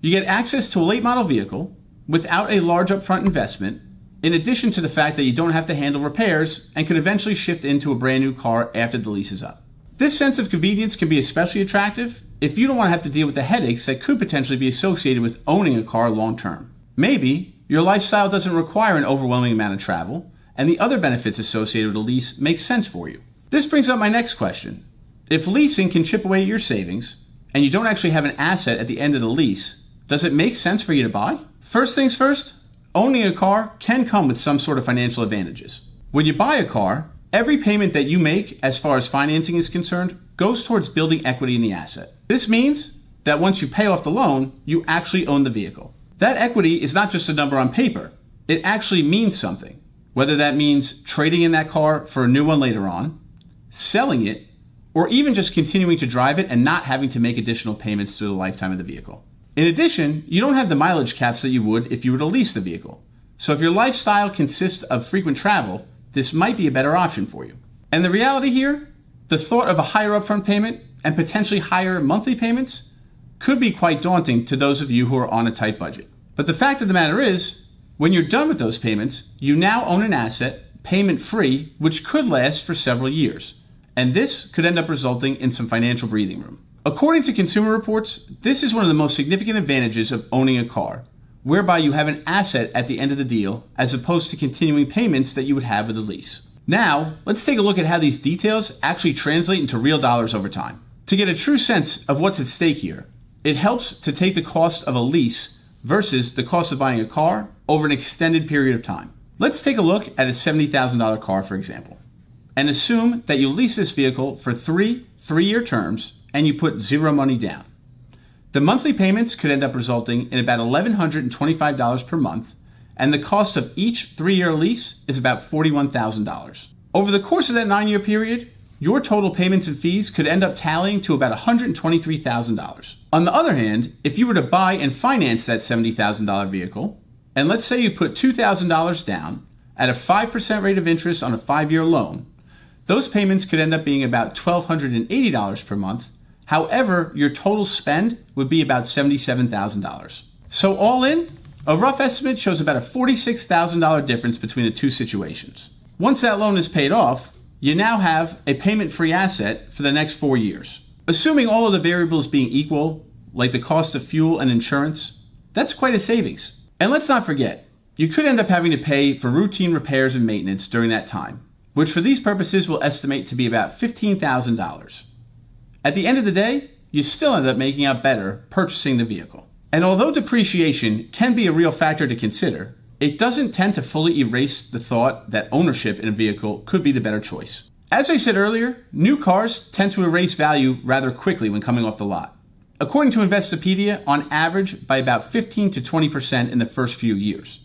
You get access to a late model vehicle without a large upfront investment, in addition to the fact that you don't have to handle repairs and could eventually shift into a brand new car after the lease is up. This sense of convenience can be especially attractive if you don't want to have to deal with the headaches that could potentially be associated with owning a car long term. Maybe your lifestyle doesn't require an overwhelming amount of travel, and the other benefits associated with a lease make sense for you. This brings up my next question. If leasing can chip away at your savings, and you don't actually have an asset at the end of the lease, does it make sense for you to buy? First things first, owning a car can come with some sort of financial advantages. When you buy a car, every payment that you make as far as financing is concerned goes towards building equity in the asset. This means that once you pay off the loan, you actually own the vehicle. That equity is not just a number on paper. It actually means something, whether that means trading in that car for a new one later on, selling it, or even just continuing to drive it and not having to make additional payments through the lifetime of the vehicle. In addition, you don't have the mileage caps that you would if you were to lease the vehicle. So if your lifestyle consists of frequent travel, this might be a better option for you. And the reality here, the thought of a higher upfront payment and potentially higher monthly payments could be quite daunting to those of you who are on a tight budget. But the fact of the matter is, when you're done with those payments, you now own an asset, payment-free, which could last for several years. And this could end up resulting in some financial breathing room. According to Consumer Reports, this is one of the most significant advantages of owning a car, whereby you have an asset at the end of the deal as opposed to continuing payments that you would have with a lease. Now, let's take a look at how these details actually translate into real dollars over time. To get a true sense of what's at stake here, it helps to take the cost of a lease versus the cost of buying a car over an extended period of time. Let's take a look at a $70,000 car, for example, and assume that you lease this vehicle for three-year terms and you put zero money down. The monthly payments could end up resulting in about $1,125 per month, and the cost of each 3-year lease is about $41,000. Over the course of that 9-year period, your total payments and fees could end up tallying to about $123,000. On the other hand, if you were to buy and finance that $70,000 vehicle, and let's say you put $2,000 down at a 5% rate of interest on a 5-year loan, those payments could end up being about $1,280 per month. However, your total spend would be about $77,000. So all in, a rough estimate shows about a $46,000 difference between the two situations. Once that loan is paid off, you now have a payment-free asset for the next 4 years. Assuming all of the variables being equal, like the cost of fuel and insurance, that's quite a savings. And let's not forget, you could end up having to pay for routine repairs and maintenance during that time, which for these purposes we'll estimate to be about $15,000. At the end of the day, you still end up making out better purchasing the vehicle. And although depreciation can be a real factor to consider, it doesn't tend to fully erase the thought that ownership in a vehicle could be the better choice. As I said earlier, new cars tend to erase value rather quickly when coming off the lot. According to Investopedia, on average by about 15 to 20% in the first few years.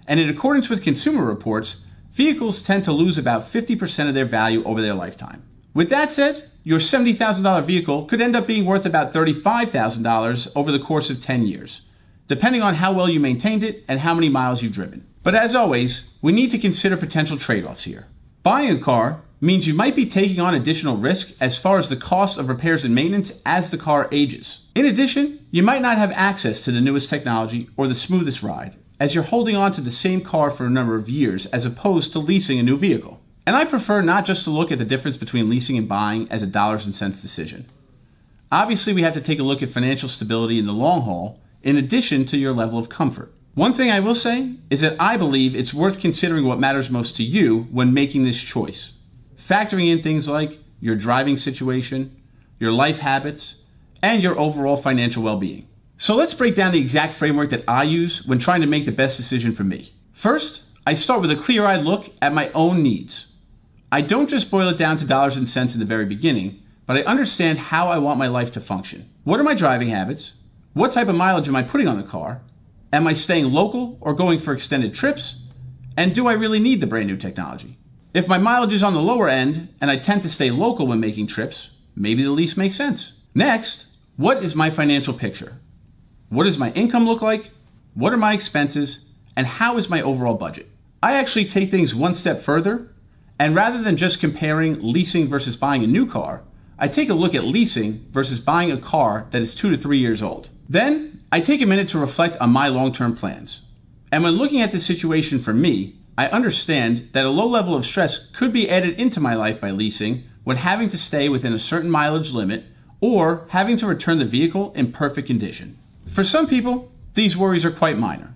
And in accordance with Consumer Reports, vehicles tend to lose about 50% of their value over their lifetime. With that said, your $70,000 vehicle could end up being worth about $35,000 over the course of 10 years, depending on how well you maintained it and how many miles you've driven. But as always, we need to consider potential trade-offs here. Buying a car means you might be taking on additional risk as far as the cost of repairs and maintenance as the car ages. In addition, you might not have access to the newest technology or the smoothest ride, as you're holding on to the same car for a number of years as opposed to leasing a new vehicle. And I prefer not just to look at the difference between leasing and buying as a dollars and cents decision. Obviously, we have to take a look at financial stability in the long haul, in addition to your level of comfort. One thing I will say is that I believe it's worth considering what matters most to you when making this choice, factoring in things like your driving situation, your life habits, and your overall financial well-being. So let's break down the exact framework that I use when trying to make the best decision for me. First, I start with a clear-eyed look at my own needs. I don't just boil it down to dollars and cents in the very beginning, but I understand how I want my life to function. What are my driving habits? What type of mileage am I putting on the car? Am I staying local or going for extended trips? And do I really need the brand new technology? If my mileage is on the lower end and I tend to stay local when making trips, maybe the lease makes sense. Next, what is my financial picture? What does my income look like? What are my expenses? And how is my overall budget? I actually take things one step further, and rather than just comparing leasing versus buying a new car, I take a look at leasing versus buying a car that is 2 to 3 years old. Then, I take a minute to reflect on my long-term plans. And when looking at this situation for me, I understand that a low level of stress could be added into my life by leasing when having to stay within a certain mileage limit or having to return the vehicle in perfect condition. For some people, these worries are quite minor.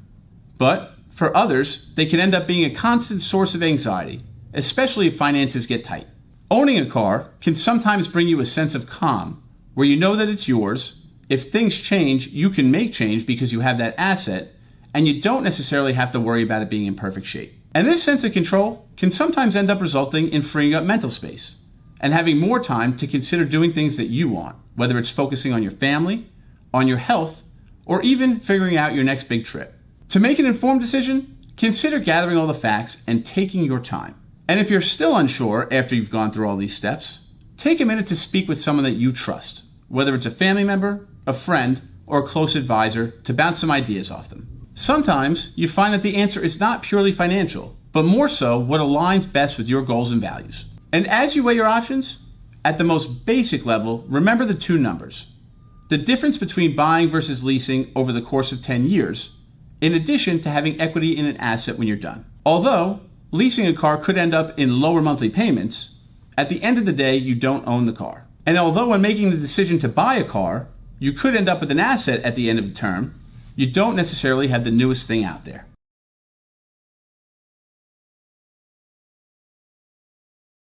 But for others, they can end up being a constant source of anxiety, especially if finances get tight. Owning a car can sometimes bring you a sense of calm, where you know that it's yours. If things change, you can make change because you have that asset, and you don't necessarily have to worry about it being in perfect shape. And this sense of control can sometimes end up resulting in freeing up mental space and having more time to consider doing things that you want, whether it's focusing on your family, on your health, or even figuring out your next big trip. To make an informed decision, consider gathering all the facts and taking your time. And if you're still unsure after you've gone through all these steps, take a minute to speak with someone that you trust, whether it's a family member, a friend, or a close advisor, to bounce some ideas off them. Sometimes you find that the answer is not purely financial, but more so what aligns best with your goals and values. And as you weigh your options, at the most basic level, remember the two numbers. The difference between buying versus leasing over the course of 10 years, in addition to having equity in an asset when you're done. Although leasing a car could end up in lower monthly payments, at the end of the day, you don't own the car. And although when making the decision to buy a car, you could end up with an asset at the end of the term, you don't necessarily have the newest thing out there.